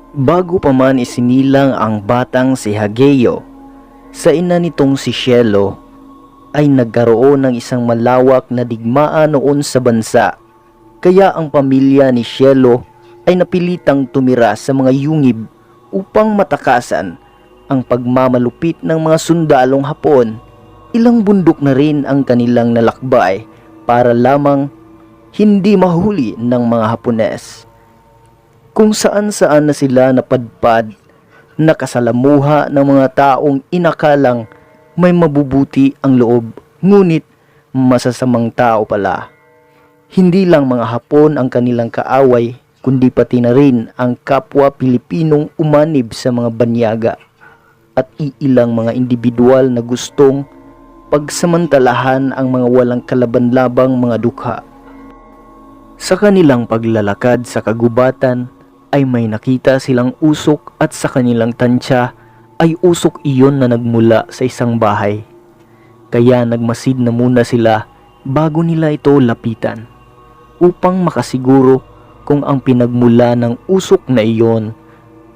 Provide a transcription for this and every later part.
Bago pa man isinilang ang batang si Hageo, sa ina nitong si Cielo ay nagkaroon ng isang malawak na digmaan noon sa bansa. Kaya ang pamilya ni Cielo ay napilitang tumira sa mga yungib upang matakasan ang pagmamalupit ng mga sundalong Hapon. Ilang bundok na rin ang kanilang nalakbay para lamang hindi mahuli ng mga Hapones. Kung saan-saan na sila napadpad, nakasalamuha ng mga taong inakalang may mabubuti ang loob, ngunit masasamang tao pala. Hindi lang mga Hapon ang kanilang kaaway, kundi pati na rin ang kapwa Pilipinong umanib sa mga banyaga at iilang mga individual na gustong pagsamantalahan ang mga walang kalaban-labang mga dukha. Sa kanilang paglalakad sa kagubatan ay may nakita silang usok at sa kanilang tansya ay usok iyon na nagmula sa isang bahay. Kaya nagmasid na muna sila bago nila ito lapitan upang makasiguro kung ang pinagmula ng usok na iyon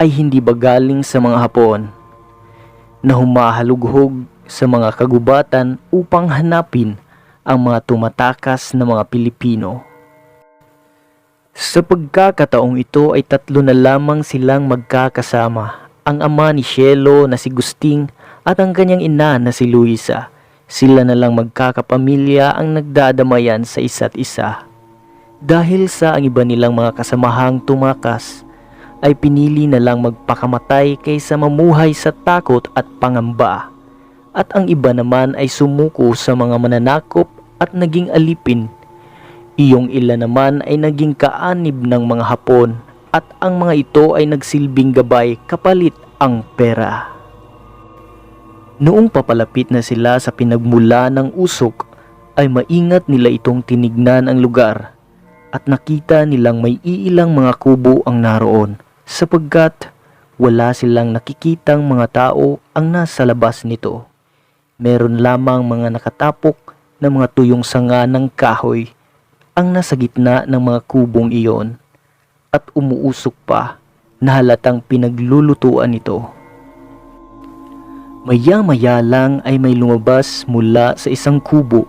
ay hindi ba galing sa mga Hapon na humahalughog sa mga kagubatan upang hanapin ang mga tumatakas na mga Pilipino. Sa pagkakataong ito ay tatlo na lamang silang magkakasama, ang ama ni Cielo na si Gusting at ang kanyang ina na si Luisa. Sila na lang magkakapamilya ang nagdadamayan sa isa't isa. Dahil sa ang iba nilang mga kasamahang tumakas, ay pinili na lang magpakamatay kaysa mamuhay sa takot at pangamba. At ang iba naman ay sumuko sa mga mananakop at naging alipin. Iyong ilan naman ay naging kaanib ng mga Hapon at ang mga ito ay nagsilbing gabay kapalit ang pera. Noong papalapit na sila sa pinagmula ng usok ay maingat nila itong tinignan ang lugar at nakita nilang may iilang mga kubo ang naroon sapagkat wala silang nakikitang mga tao ang nasa labas nito. Meron lamang mga nakatapok na mga tuyong sanga ng kahoy ang nasa gitna ng mga kubong iyon at umuusok pa na halatang pinaglulutuan ito. Maya-maya lang ay may lumabas mula sa isang kubo.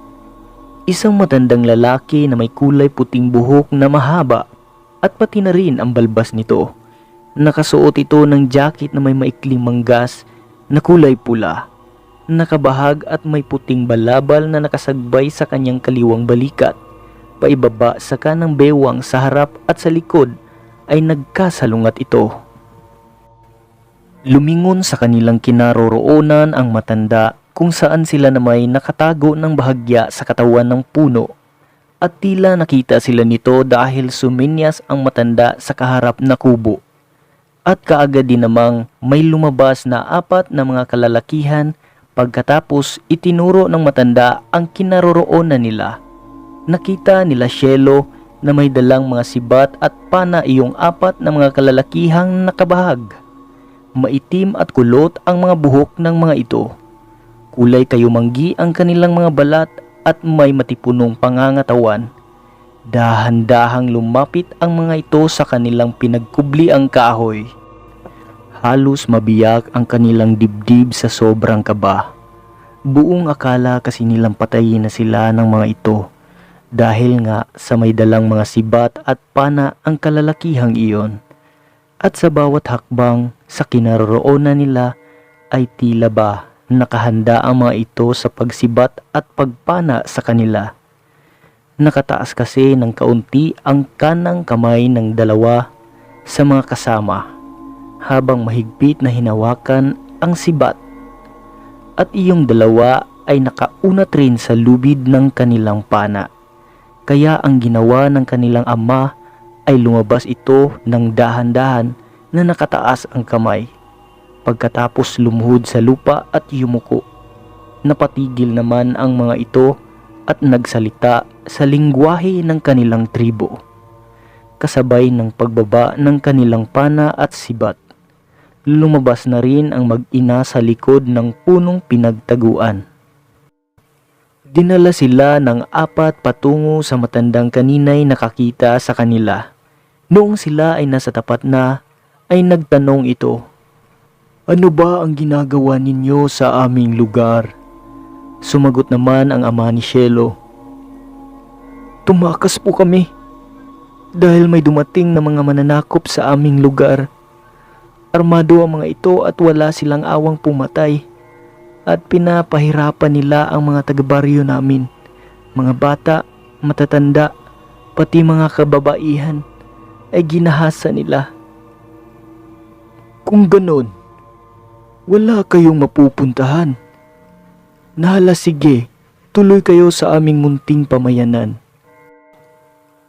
Isang matandang lalaki na may kulay puting buhok na mahaba at pati na rin ang balbas nito. Nakasuot ito ng jacket na may maikling manggas na kulay pula. Nakabahag at may puting balabal na nakasagbay sa kanyang kaliwang balikat. Paibaba sa kanang bewang sa harap at sa likod ay nagkasalungat ito. Lumingon sa kanilang kinaroroonan ang matanda kung saan sila na may nakatago ng bahagya sa katawan ng puno at tila nakita sila nito dahil suminyas ang matanda sa kaharap na kubo. At kaagad din namang may lumabas na 4 na mga kalalakihan pagkatapos itinuro ng matanda ang kinaroroonan nila. Nakita nila Cielo na may dalang mga sibat at pana iyong 4 na mga kalalakihang nakabahag. Maitim at kulot ang mga buhok ng mga ito. Kulay kayumanggi ang kanilang mga balat at may matipunong pangangatawan. Dahan-dahang lumapit ang mga ito sa kanilang pinagkubli ang kahoy. Halos mabiyak ang kanilang dibdib sa sobrang kaba. Buong akala kasi nilang patayin na sila ng mga ito. Dahil nga sa may dalang mga sibat at pana ang kalalakihang iyon. At sa bawat hakbang sa kinaroroonan nila ay tila ba nakahanda ang mga ito sa pagsibat at pagpana sa kanila. Nakataas kasi ng kaunti ang kanang kamay ng dalawa sa mga kasama habang mahigpit na hinawakan ang sibat. At iyong dalawa ay nakaunat rin sa lubid ng kanilang pana. Kaya ang ginawa ng kanilang ama ay lumabas ito ng dahan-dahan na nakataas ang kamay. Pagkatapos lumuhod sa lupa at yumuko. Napatigil naman ang mga ito at nagsalita sa lingwahe ng kanilang tribo. Kasabay ng pagbaba ng kanilang pana at sibat. Lumabas na rin ang mag-ina sa likod ng punong pinagtaguan. Dinala sila ng 4 patungo sa matandang kaninay nakakita sa kanila. Noong sila ay nasa tapat na, ay nagtanong ito, "Ano ba ang ginagawa ninyo sa aming lugar?" Sumagot naman ang ama ni Cielo, "Tumakas po kami dahil may dumating na mga mananakop sa aming lugar. Armado ang mga ito at wala silang awang pumatay. At pinapahirapan nila ang mga taga-baryo namin, mga bata, matatanda, pati mga kababaihan ay ginahasa nila. Kung ganon, wala kayong mapupuntahan. Nahala sige, tuloy kayo sa aming munting pamayanan."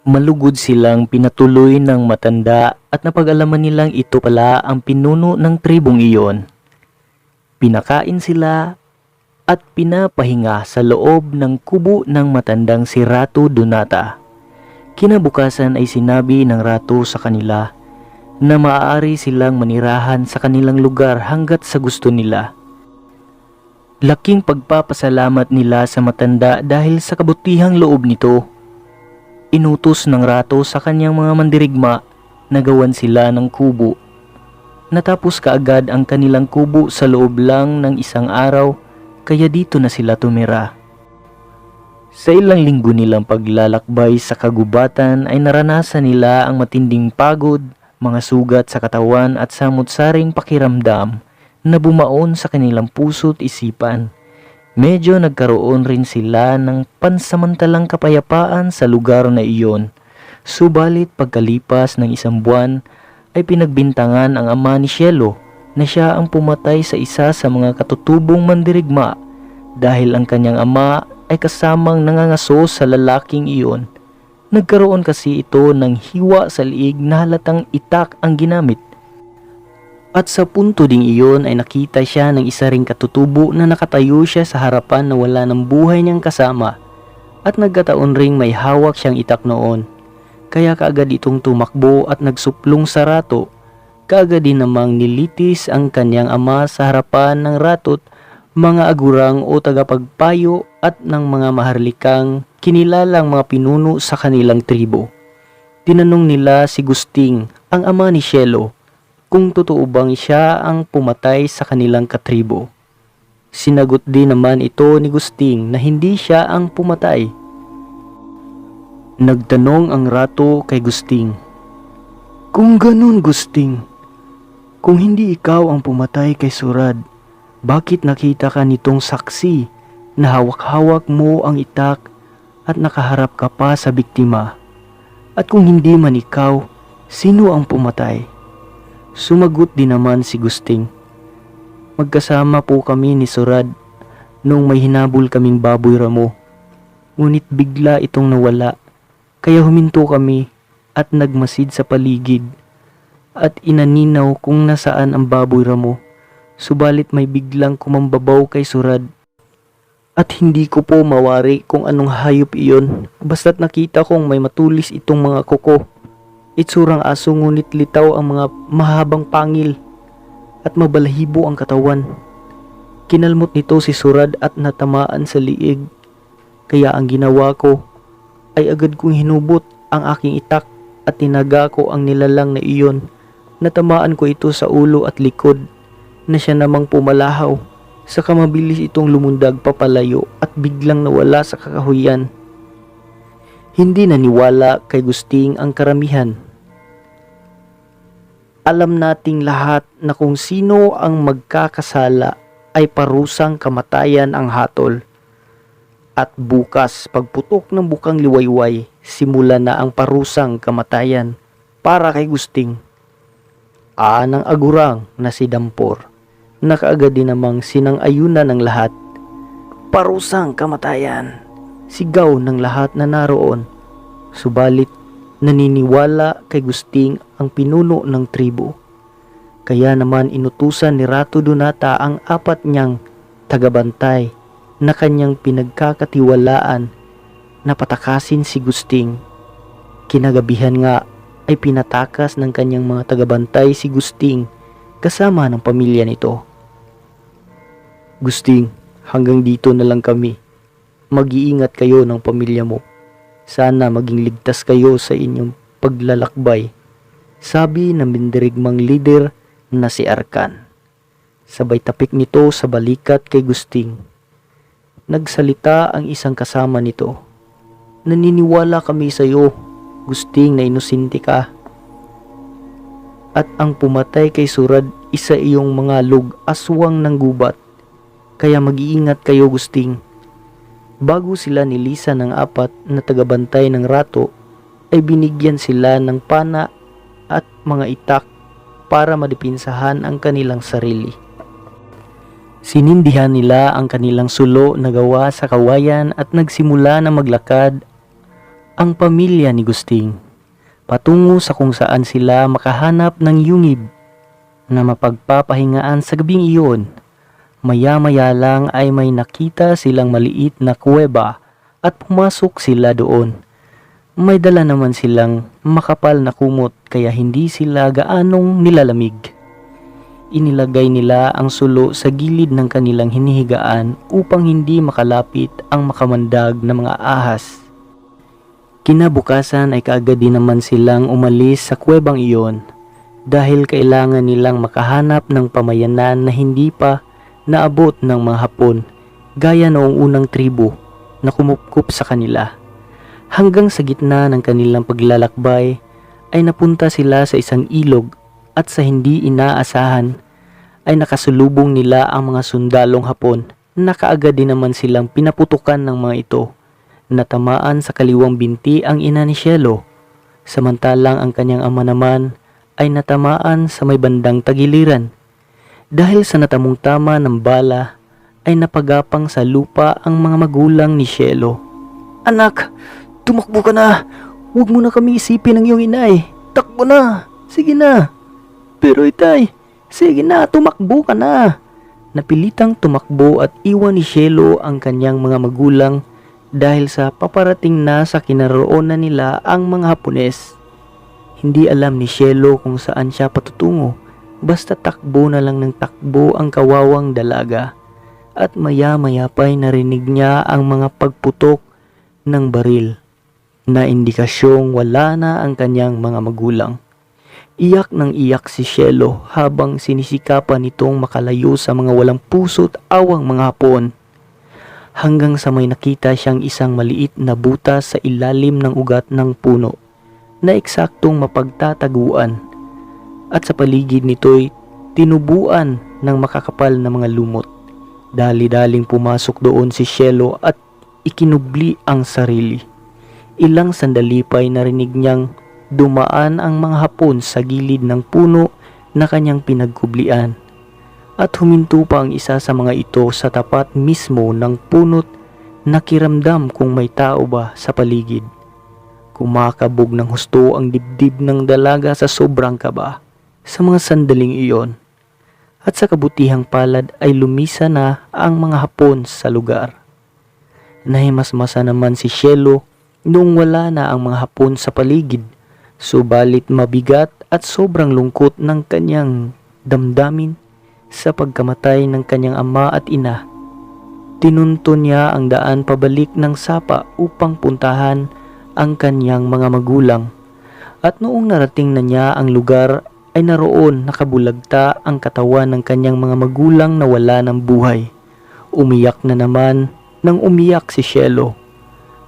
Malugod silang pinatuloy ng matanda at napag-alaman nilang ito pala ang pinuno ng tribong iyon. Pinakain sila at pinapahinga sa loob ng kubo ng matandang si Ratu Donata. Kinabukasan ay sinabi ng Ratu sa kanila na maaari silang manirahan sa kanilang lugar hanggat sa gusto nila. Laking pagpapasalamat nila sa matanda dahil sa kabutihang loob nito. Inutos ng Ratu sa kanyang mga mandirigma na gawan sila ng kubo. Natapos kaagad ang kanilang kubo sa loob lang ng isang araw, kaya dito na sila tumira. Sa ilang linggo nilang paglalakbay sa kagubatan ay naranasan nila ang matinding pagod, mga sugat sa katawan at samot-saring pakiramdam na bumaon sa kanilang puso't isipan. Medyo nagkaroon rin sila ng pansamantalang kapayapaan sa lugar na iyon. Subalit pagkalipas ng isang buwan ay pinagbintangan ang ama ni Cielo na siya ang pumatay sa isa sa mga katutubong mandirigma dahil ang kanyang ama ay kasamang nangangaso sa lalaking iyon. Nagkaroon kasi ito ng hiwa sa liig na halatang itak ang ginamit. At sa punto ding iyon ay nakita siya ng isa ring katutubo na nakatayo siya sa harapan na wala ng buhay niyang kasama at nagkataon ring may hawak siyang itak noon. Kaya kaagad itong tumakbo at nagsuplong sa Ratu. Kaagad din namang nilitis ang kanyang ama sa harapan ng Ratu't mga agurang o tagapagpayo at ng mga maharlikang kinilalang mga pinuno sa kanilang tribo. Tinanong nila si Gusting, ang ama ni Cielo, kung totoo bang siya ang pumatay sa kanilang katribo. Sinagot din naman ito ni Gusting na hindi siya ang pumatay. Nagtanong ang Ratu kay Gusting, "Kung ganun, Gusting, kung hindi ikaw ang pumatay kay Surad, bakit nakita ka nitong saksi na hawak-hawak mo ang itak at nakaharap ka pa sa biktima? At kung hindi man ikaw, sino ang pumatay?" Sumagot din naman si Gusting, "Magkasama po kami ni Surad nung may hinabol kaming baboy ramo. Ngunit bigla itong nawala, kaya huminto kami at nagmasid sa paligid at inaninaw kung nasaan ang baboy ramo. Subalit may biglang kumambabaw kay Surad at hindi ko po mawari kung anong hayop iyon, basta't nakita kong may matulis itong mga kuko. Itsurang aso ngunit litaw ang mga mahabang pangil at mabalahibo ang katawan. Kinalmot nito si Surad at natamaan sa liig. Kaya ang ginawa ko ay agad kong hinubot ang aking itak at tinaga ko ang nilalang na iyon. Natamaan ko ito sa ulo at likod na siya namang pumalahaw. Saka mabilis itong lumundag papalayo at biglang nawala sa kakahuyan." Hindi naniwala kay Gusting ang karamihan. Alam nating lahat na kung sino ang magkakasala ay parusang kamatayan ang hatol. At bukas pagputok ng bukang liwayway, simula na ang parusang kamatayan para kay Gusting. Ng agurang na si Dampor, nakaagad din namang sinang-ayunan ng lahat. "Parusang kamatayan!" sigaw ng lahat na naroon. Subalit naniniwala kay Gusting ang pinuno ng tribo. Kaya naman inutusan ni Ratu Donata ang 4 niyang tagabantay na kanyang pinagkakatiwalaan na patakasin si Gusting. Kinagabihan nga ay pinatakas ng kanyang mga tagabantay si Gusting kasama ng pamilya nito. "Gusting, hanggang dito na lang kami. Mag-iingat kayo ng pamilya mo. Sana maging ligtas kayo sa inyong paglalakbay." sabi ng bindirigmang leader na si Arkan. Sabay tapik nito sa balikat kay Gusting. Nagsalita ang isang kasama nito. Naniniwala kami sa iyo, Gusting, na inosente ka. At ang pumatay kay Surad, isa iyong mga aswang ng gubat. Kaya mag-iingat kayo, Gusting. Bago sila nilisa ng 4 na tagabantay ng rato, ay binigyan sila ng pana at mga itak para madipinsahan ang kanilang sarili. Sinindihan nila ang kanilang sulo na gawa sa kawayan at nagsimula na maglakad ang pamilya ni Gusting patungo sa kung saan sila makahanap ng yungib na mapagpapahingaan sa gabing iyon. Maya-maya lang ay may nakita silang maliit na kuweba at pumasok sila doon. May dala naman silang makapal na kumot kaya hindi sila gaanong nilalamig. Inilagay nila ang sulo sa gilid ng kanilang hinihigaan upang hindi makalapit ang makamandag na mga ahas. Kinabukasan ay kaagad din naman silang umalis sa kuwebang iyon dahil kailangan nilang makahanap ng pamayanan na hindi pa naabot ng mga Hapon gaya noong unang tribo na kumupkup sa kanila. Hanggang sa gitna ng kanilang paglalakbay ay napunta sila sa isang ilog at sa hindi inaasahan ay nakasulubong nila ang mga sundalong Hapon na kaagad din naman silang pinaputukan ng mga ito. Natamaan sa kaliwang binti ang ina ni Cielo, samantalang ang kanyang ama naman ay natamaan sa may bandang tagiliran. Dahil sa natamong tama ng bala ay napagapang sa lupa ang mga magulang ni Cielo. Anak, tumakbo ka na. Huwag mo na kami isipin ng iyong inay. Takbo na. Sige na. Pero itay, sige na, tumakbo ka na. Napilitang tumakbo at iwan ni Cielo ang kanyang mga magulang dahil sa paparating na sa kinaroonan nila ang mga Hapones. Hindi alam ni Cielo kung saan siya patutungo. Basta takbo na lang ng takbo ang kawawang dalaga at maya-maya pa'y narinig niya ang mga pagputok ng baril na indikasyong wala na ang kanyang mga magulang. Iyak ng iyak si Cielo habang sinisikapan nitong makalayo sa mga walang puso't awang mga Hapon. Hanggang sa may nakita siyang isang maliit na butas sa ilalim ng ugat ng puno na eksaktong mapagtataguan. At sa paligid nito'y tinubuan ng makakapal na mga lumot. Dali-daling pumasok doon si Cielo at ikinubli ang sarili. Ilang sandali pa'y narinig niyang dumaan ang mga Hapon sa gilid ng puno na kanyang pinagkublian. At huminto pa ang isa sa mga ito sa tapat mismo ng punot na kiramdam kung may tao ba sa paligid. Kumakabog ng husto ang dibdib ng dalaga sa sobrang kaba sa mga sandaling iyon, at sa kabutihang palad ay lumisa na ang mga Hapon sa lugar. Nahimasmasa naman si Cielo noong wala na ang mga Hapon sa paligid, subalit mabigat at sobrang lungkot ng kanyang damdamin sa pagkamatay ng kanyang ama at ina. Tinunto niya ang daan pabalik ng sapa upang puntahan ang kanyang mga magulang, at noong narating na niya ang lugar ay naroon nakabulagta ang katawan ng kanyang mga magulang na wala ng buhay. Umiyak na naman nang umiyak si Cielo.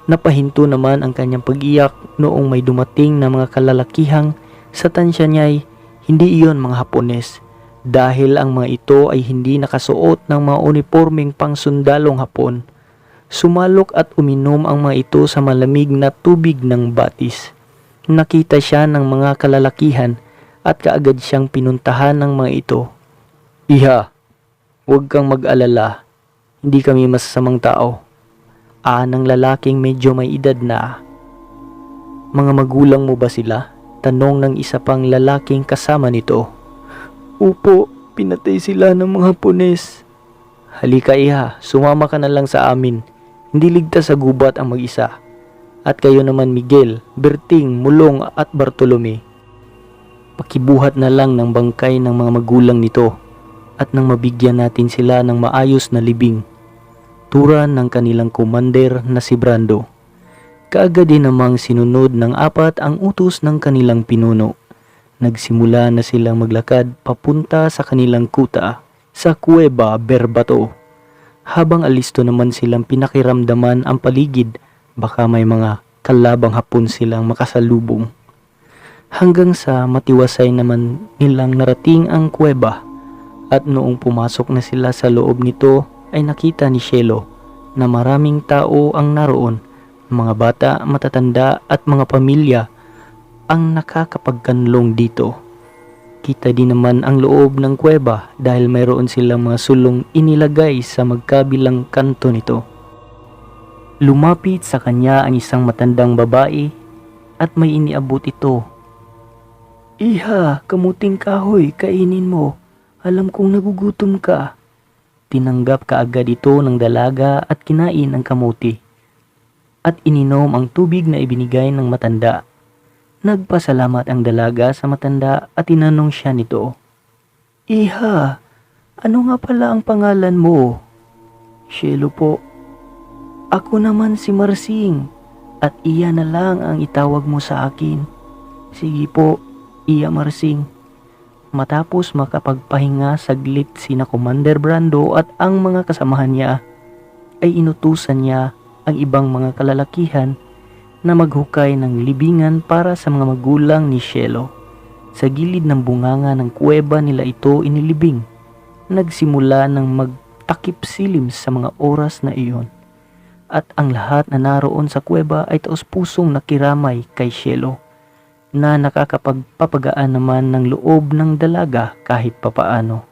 Napahinto naman ang kanyang pag-iyak noong may dumating na mga kalalakihang sa tansya niya'y hindi iyon mga Hapones dahil ang mga ito ay hindi nakasuot ng mga uniformeng pangsundalong Hapon. Sumalok at uminom ang mga ito sa malamig na tubig ng batis. Nakita siya ng mga kalalakihan at kaagad siyang pinuntahan ng mga ito. Iha, huwag kang mag-alala. Hindi kami masasamang tao. Ng lalaking medyo may edad na. Mga magulang mo ba sila? Tanong ng isa pang lalaking kasama nito. Upo, pinatay sila ng mga Hapones. Halika iha, sumama ka na lang sa amin. Hindi ligtas sa gubat ang mag-isa. At kayo naman Miguel, Berting, Mulong at Bartolome. Pakibuhat na lang ng bangkay ng mga magulang nito at nang mabigyan natin sila ng maayos na libing. Turan ng kanilang commander na si Brando. Kaagad din namang sinunod ng 4 ang utos ng kanilang pinuno. Nagsimula na silang maglakad papunta sa kanilang kuta sa Cueva Berbato. Habang alisto naman silang pinakiramdaman ang paligid, baka may mga kalabang Hapon silang makasalubong. Hanggang sa matiwasay naman nilang narating ang kuweba, at noong pumasok na sila sa loob nito ay nakita ni Cielo na maraming tao ang naroon, mga bata, matatanda at mga pamilya ang nakakapagkanlong dito. Kita din naman ang loob ng kuweba dahil mayroon silang mga sulong inilagay sa magkabilang kanto nito. Lumapit sa kanya ang isang matandang babae at may iniabot ito. "Iha, kamuting kahoy, kainin mo. Alam kong nagugutom ka." Tinanggap kaagad ito ng dalaga at kinain ang kamuti. At ininom ang tubig na ibinigay ng matanda. Nagpasalamat ang dalaga sa matanda at tinanong siya nito, "Iha, ano nga pala ang pangalan mo?" "Cielo po." "Ako naman si Marsing at iya na lang ang itawag mo sa akin." "Sige po, Iya Marsing." Matapos makapagpahinga saglit sina Commander Brando at ang mga kasamahan niya, ay inutusan niya ang ibang mga kalalakihan na maghukay ng libingan para sa mga magulang ni Cielo. Sa gilid ng bunganga ng kuweba nila ito inilibing. Nagsimula ng magtakip silim sa mga oras na iyon. At ang lahat na naroon sa kuweba ay taos-pusong nakiramay kay Cielo, na nakakapagpapagaan naman ng loob ng dalaga kahit papaano.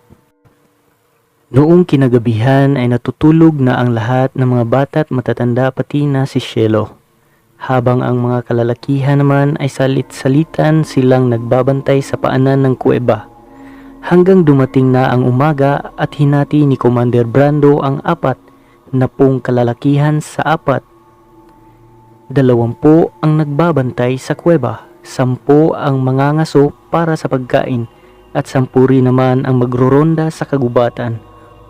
Noong kinagabihan ay natutulog na ang lahat ng mga bata at matatanda pati na si Cielo. Habang ang mga kalalakihan naman ay salit-salitan silang nagbabantay sa paanan ng kuweba. Hanggang dumating na ang umaga at hinati ni Commander Brando ang 40 kalalakihan sa 4. 20 ang nagbabantay sa kuweba, 10 ang mangangaso para sa pagkain at 10 rin naman ang magroronda sa kagubatan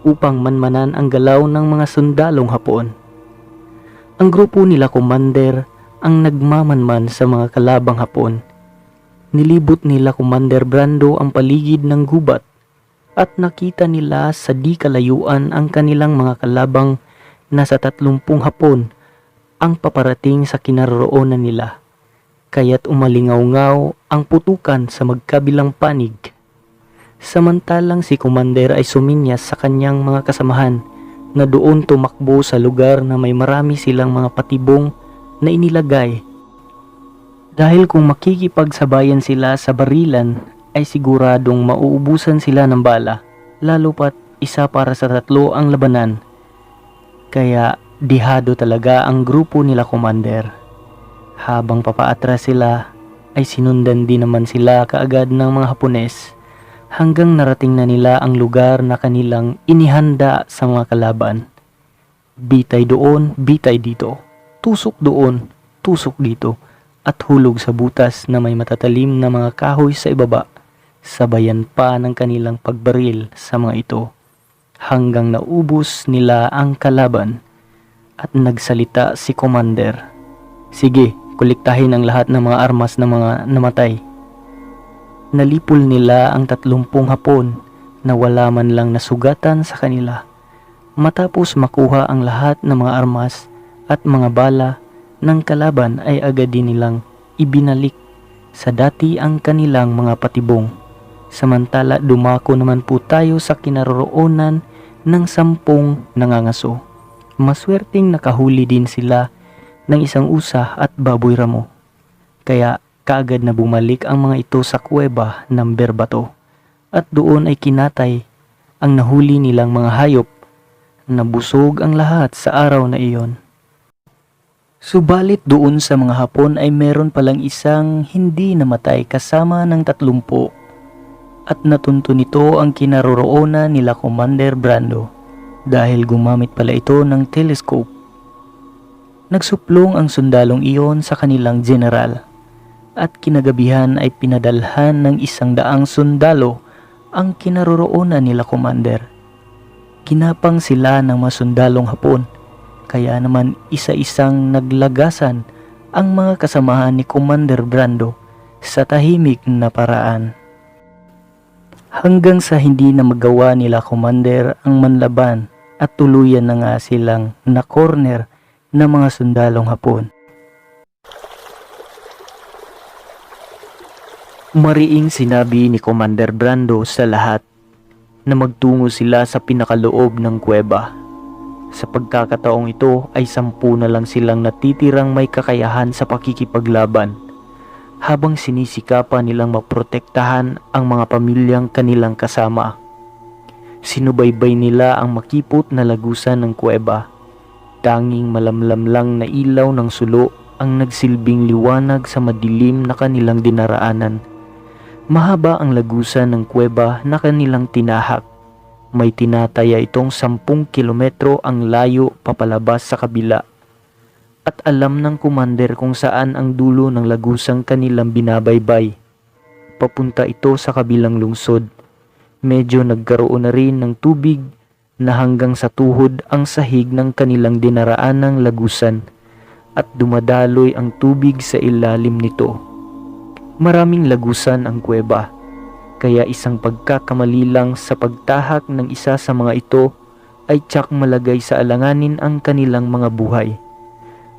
upang manmanan ang galaw ng mga sundalong Hapon. Ang grupo nila Commander ang nagmamanman sa mga kalabang Hapon. Nilibot nila Commander Brando ang paligid ng gubat at nakita nila sa di kalayuan ang kanilang mga kalabang na sa 30 Hapon ang paparating sa kinaroroonan nila. Kaya't umalingaw-ngaw ang putukan sa magkabilang panig. Samantalang si Commander ay suminyas sa kanyang mga kasamahan na doon tumakbo sa lugar na may marami silang mga patibong na inilagay. Dahil kung makikipagsabayan sila sa barilan ay siguradong mauubusan sila ng bala, lalo pat isa para sa 3 ang labanan. Kaya dihado talaga ang grupo nila Commander. Habang papaatras sila ay sinundan din naman sila kaagad ng mga Hapones hanggang narating na nila ang lugar na kanilang inihanda sa mga kalaban. Bitay doon, bitay dito. Tusok doon, tusok dito, at hulog sa butas na may matatalim na mga kahoy sa ibaba, sabayan pa ng kanilang pagbaril sa mga ito, hanggang naubos nila ang kalaban. At nagsalita si Commander, "Sige, kolektahin ang lahat ng mga armas ng mga namatay." Nalipol nila ang 30 Hapon na wala man lang nasugatan sa kanila. Matapos makuha ang lahat ng mga armas at mga bala ng kalaban ay agad din nilang ibinalik sa dati ang kanilang mga patibong. Samantala dumako naman po tayo sa kinaroroonan ng 10 nangangaso. Maswerteng nakahuli din sila ng isang usa at baboy ramo. Kaya kaagad na bumalik ang mga ito sa kuweba ng Berbato at doon ay kinatay ang nahuli nilang mga hayop. Nabusog ang lahat sa araw na iyon. Subalit doon sa mga Hapon ay meron palang isang hindi namatay kasama ng 30 at natunto nito ang kinaroroonan nila Commander Brando dahil gumamit pala ito ng telescope. Nagsuplong ang sundalong iyon sa kanilang general at kinagabihan ay pinadalhan ng 100 sundalo ang kinaroroonan nila Commander. Kinapang sila ng mga sundalong Hapon. Kaya naman isa-isang naglagasan ang mga kasamahan ni Commander Brando sa tahimik na paraan. Hanggang sa hindi na magawa nila Commander ang manlaban at tuluyan na nga silang na-corner ng mga sundalong Hapon. Mariing sinabi ni Commander Brando sa lahat na magtungo sila sa pinakaloob ng kuweba. Sa pagkakataong ito ay 10 na lang silang natitirang may kakayahan sa pakikipaglaban, habang sinisikapan nilang maprotektahan ang mga pamilyang kanilang kasama. Sinubaybay nila ang makipot na lagusan ng kuweba. Tanging malamlam lang na ilaw ng sulo ang nagsilbing liwanag sa madilim na kanilang dinaraanan. Mahaba ang lagusan ng kuweba na kanilang tinahak. May tinataya itong 10 kilometro ang layo papalabas sa kabila. At alam ng commander kung saan ang dulo ng lagusang kanilang binabaybay. Papunta ito sa kabilang lungsod. Medyo nagkaroon na rin ng tubig na hanggang sa tuhod ang sahig ng kanilang dinaraanang lagusan at dumadaloy ang tubig sa ilalim nito. Maraming lagusan ang kuweba, kaya isang pagkakamali lang sa pagtahak ng isa sa mga ito ay tiyak malagay sa alanganin ang kanilang mga buhay.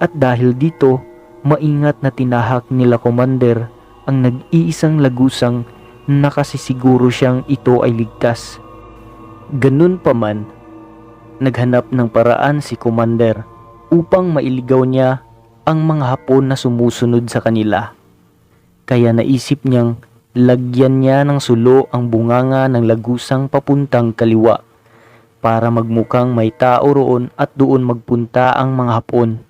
At dahil dito, maingat na tinahak nila Commander ang nag-iisang lagusang nakasisiguro siyang ito ay ligtas. Ganun pa man, naghanap ng paraan si Commander upang mailigaw niya ang mga Hapon na sumusunod sa kanila. Kaya naisip niyang lagyan niya ng sulo ang bunganga ng lagusang papuntang kaliwa para magmukhang may tao roon at doon magpunta ang mga Hapon.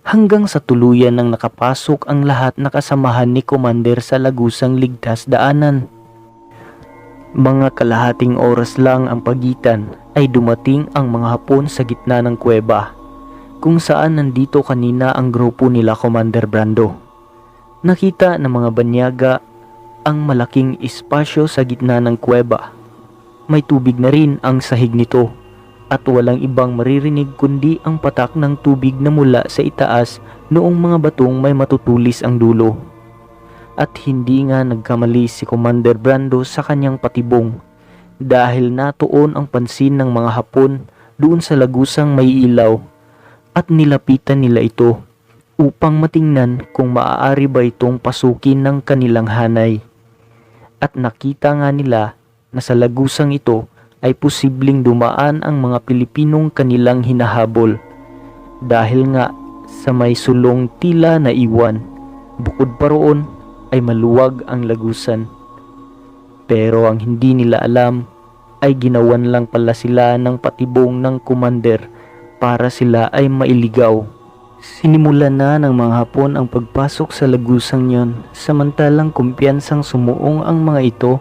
Hanggang sa tuluyan nang nakapasok ang lahat na kasamahan ni Commander sa lagusang ligtas daanan. Mga kalahating oras lang ang pagitan ay dumating ang mga Hapon sa gitna ng kuweba, kung saan nandito kanina ang grupo nila Commander Brando. Nakita ng mga banyaga ang malaking espasyo sa gitna ng kuweba. May tubig na rin ang sahig nito at walang ibang maririnig kundi ang patak ng tubig na mula sa itaas noong mga batong may matutulis ang dulo. At hindi nga nagkamali si Commander Brando sa kanyang patibong dahil natuon ang pansin ng mga Hapon doon sa lagusang may ilaw at nilapitan nila ito upang matingnan kung maaari ba itong pasukin ng kanilang hanay. At nakita nga nila na sa lagusang ito ay posibleng dumaan ang mga Pilipinong kanilang hinahabol dahil nga sa may sulong tila na iwan. Bukod pa roon ay maluwag ang lagusan. Pero ang hindi nila alam ay ginawan lang pala sila ng patibong ng Commander para sila ay mailigaw. Sinimulan na ng mga Hapon ang pagpasok sa lagusang yon, samantalang kumpiyansang sumuong ang mga ito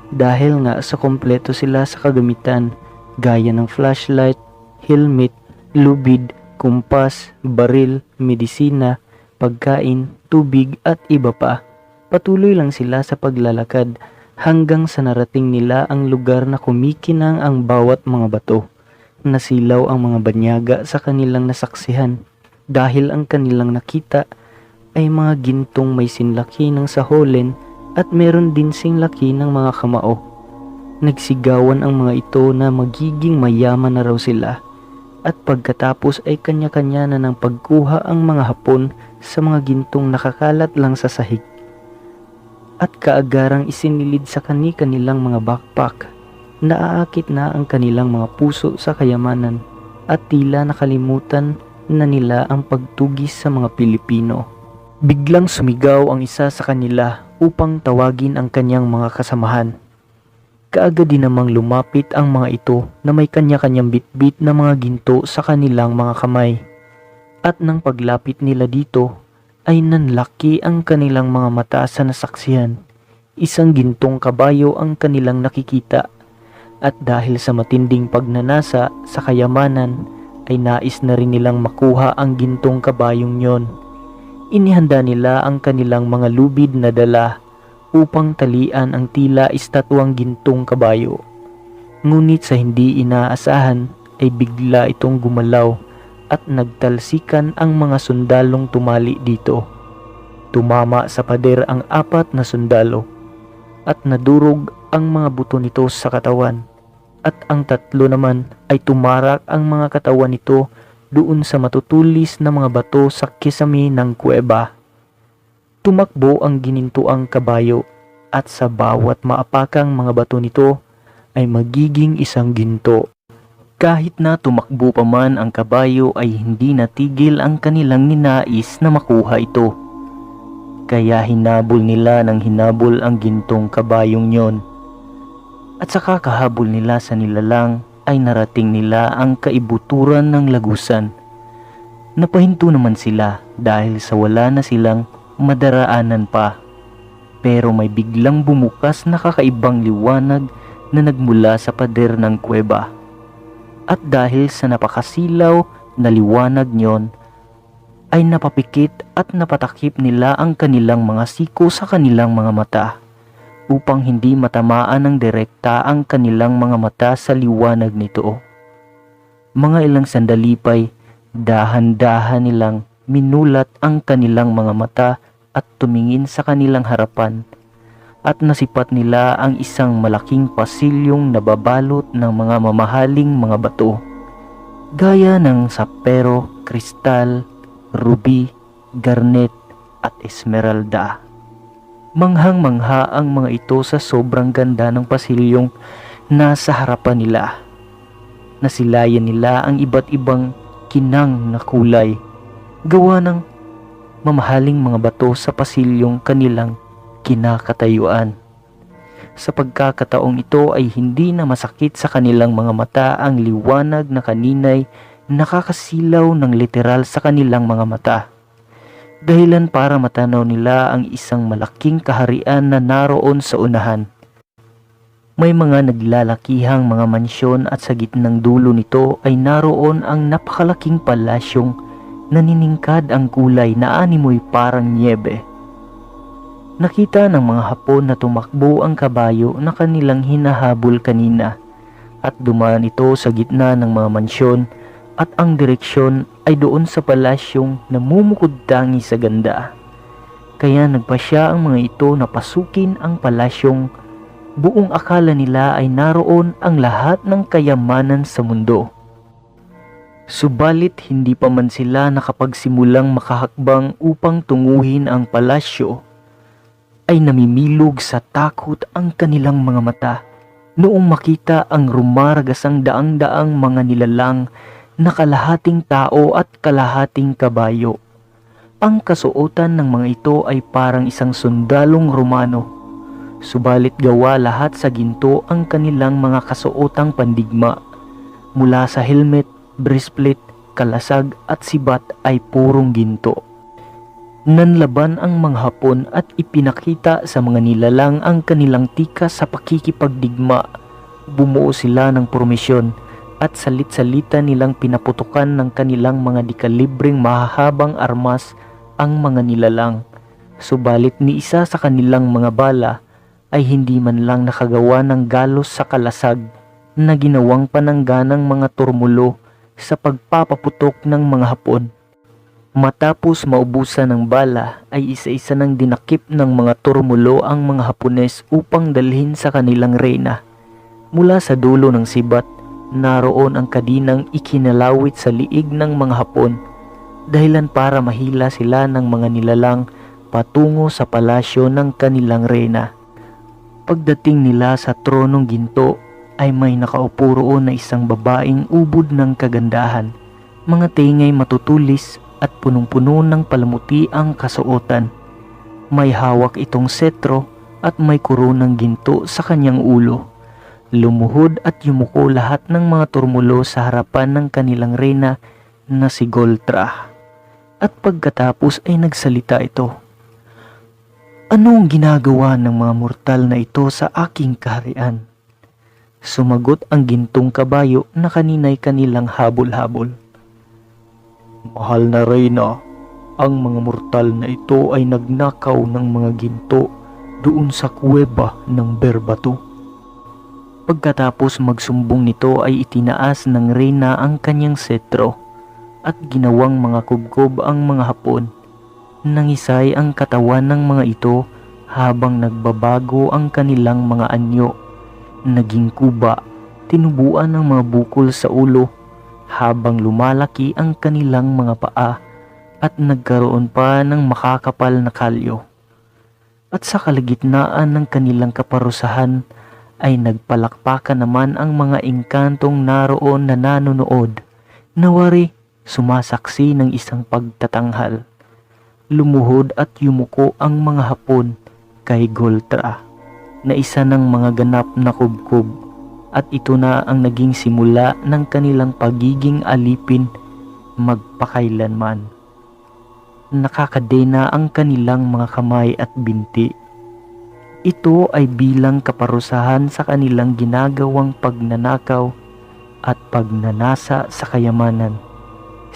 dahil nga sa kompleto sila sa kagamitan gaya ng flashlight, helmet, lubid, kumpas, baril, medisina, pagkain, tubig at iba pa. Patuloy lang sila sa paglalakad hanggang sa narating nila ang lugar na kumikinang ang bawat mga bato. Nasilaw ang mga banyaga sa kanilang nasaksihan dahil ang kanilang nakita ay mga gintong may sinlaki ng saholen at meron din sinlaki ng mga kamao. Nagsigawan ang mga ito na magiging mayaman na raw sila at pagkatapos ay kanya-kanya na ng pagkuha ang mga Hapon sa mga gintong nakakalat lang sa sahig. At kaagarang isinilid sa kanilang mga backpack. Naaakit na ang kanilang mga puso sa kayamanan at tila nakalimutan na nila ang pagtugis sa mga Pilipino. Biglang sumigaw ang isa sa kanila upang tawagin ang kanyang mga kasamahan. Kaagad din namang lumapit ang mga ito na may kanya-kanyang bitbit na mga ginto sa kanilang mga kamay. At nang paglapit nila dito ay nanlaki ang kanilang mga mata sa nasaksihan. Isang gintong kabayo ang kanilang nakikita at dahil sa matinding pagnanasa sa kayamanan ay nais na rin nilang makuha ang gintong kabayong yon. Inihanda nila ang kanilang mga lubid na dala upang talian ang tila estatwang gintong kabayo. Ngunit sa hindi inaasahan ay bigla itong gumalaw at nagtalsikan ang mga sundalong tumali dito. Tumama sa pader ang 4 na sundalo at nadurog ang mga buto nito sa katawan, at ang 3 naman ay tumarak ang mga katawan nito doon sa matutulis na mga bato sa kisame ng kuweba. Tumakbo ang ginintuang kabayo, at sa bawat maapakang mga bato nito ay magiging isang ginto. Kahit na tumakbo pa man ang kabayo ay hindi natigil ang kanilang ninais na makuha ito. Kaya hinabol nila ng hinabol ang gintong kabayong yon. At sa kakahabol nila sa nilalang ay narating nila ang kaibuturan ng lagusan. Napahinto naman sila dahil sa wala na silang madaraanan pa. Pero may biglang bumukas na kakaibang liwanag na nagmula sa pader ng kuweba. At dahil sa napakasilaw na liwanag nyon, ay napapikit at napatakip nila ang kanilang mga siko sa kanilang mga mata, upang hindi matamaan ng direkta ang kanilang mga mata sa liwanag nito. Mga ilang sandali pa'y dahan-dahan nilang minulat ang kanilang mga mata at tumingin sa kanilang harapan, at nasipat nila ang isang malaking pasilyong nababalot ng mga mamahaling mga bato, gaya ng sapero, kristal, ruby, garnet at esmeralda. Manghang-mangha ang mga ito sa sobrang ganda ng pasilyong nasa harapan nila. Nasilayan nila ang iba't ibang kinang na kulay, gawa ng mamahaling mga bato sa pasilyong kanilang kinakatayuan. Sa pagkakataong ito ay hindi na masakit sa kanilang mga mata ang liwanag na kaninay nakakasilaw ng literal sa kanilang mga mata, dahilan para matanaw nila ang isang malaking kaharian na naroon sa unahan. May mga naglalakihang mga mansyon at sa gitnang dulo nito ay naroon ang napakalaking palasyong naniningkad ang kulay na animoy parang niebe. Nakita ng mga Hapon na tumakbo ang kabayo na kanilang hinahabol kanina, at dumaan ito sa gitna ng mga mansyon, at ang direksyon ay doon sa palasyong namumukod-tangi sa ganda. Kaya nagpasya ang mga ito na pasukin ang palasyong buong akala nila ay naroon ang lahat ng kayamanan sa mundo. Subalit hindi pa man sila nakapagsimulang makahakbang upang tunguhin ang palasyo, ay namimilog sa takot ang kanilang mga mata noong makita ang rumaragasang daang-daang mga nilalang na kalahating tao at kalahating kabayo. Ang kasuotan ng mga ito ay parang isang sundalong Romano, subalit gawa lahat sa ginto ang kanilang mga kasuotang pandigma. Mula sa helmet, breastplate, kalasag at sibat ay purong ginto. Nanlaban ang mga Hapon at ipinakita sa mga nilalang ang kanilang tikas sa pakikipagdigma. Bumuo sila ng pormisyon at salit-salita nilang pinaputukan ng kanilang mga dekalibreng mahahabang armas ang mga nilalang. Subalit ni isa sa kanilang mga bala ay hindi man lang nakagawa ng galos sa kalasag na ginawang panangganang mga turmulo sa pagpapaputok ng mga Hapon. Matapos maubusan ng bala ay isa-isa nang dinakip ng mga turmulo ang mga Hapones upang dalhin sa kanilang reyna. Mula sa dulo ng sibat, naroon ang kadinang ikinalawit sa liig ng mga Hapon, dahilan para mahila sila ng mga nilalang patungo sa palasyo ng kanilang reyna. Pagdating nila sa tronong ginto ay may nakaupo roon na isang babaeng ubod ng kagandahan, mga tingay matutulis at punong-puno ng palamuti ang kasuotan. May hawak itong setro at may koronang ginto sa kanyang ulo. Lumuhod at yumuko lahat ng mga turmulo sa harapan ng kanilang reyna na si Goltra. At pagkatapos ay nagsalita ito. "Anong ginagawa ng mga mortal na ito sa aking kaharian?" Sumagot ang gintong kabayo na kanina'y kanilang habol-habol. "Mahal na reyna, ang mga mortal na ito ay nagnakaw ng mga ginto doon sa kuweba ng Berbato." Pagkatapos magsumbong nito ay itinaas ng reyna ang kanyang setro at ginawang mga kubkob ang mga Hapon. Nangisay ang katawan ng mga ito habang nagbabago ang kanilang mga anyo. Naging kuba, tinubuan ng mga bukol sa ulo habang lumalaki ang kanilang mga paa at nagkaroon pa ng makakapal na kalyo. At sa kalagitnaan ng kanilang kaparusahan ay nagpalakpakan naman ang mga engkantong naroon na nanonood, nawari sumasaksi ng isang pagtatanghal. Lumuhod at yumuko ang mga Hapon kay Goltra na isa ng mga ganap na kubkob, at ito na ang naging simula ng kanilang pagiging alipin magpakailanman. Nakakadena ang kanilang mga kamay at binti. Ito ay bilang kaparusahan sa kanilang ginagawang pagnanakaw at pagnanasa sa kayamanan.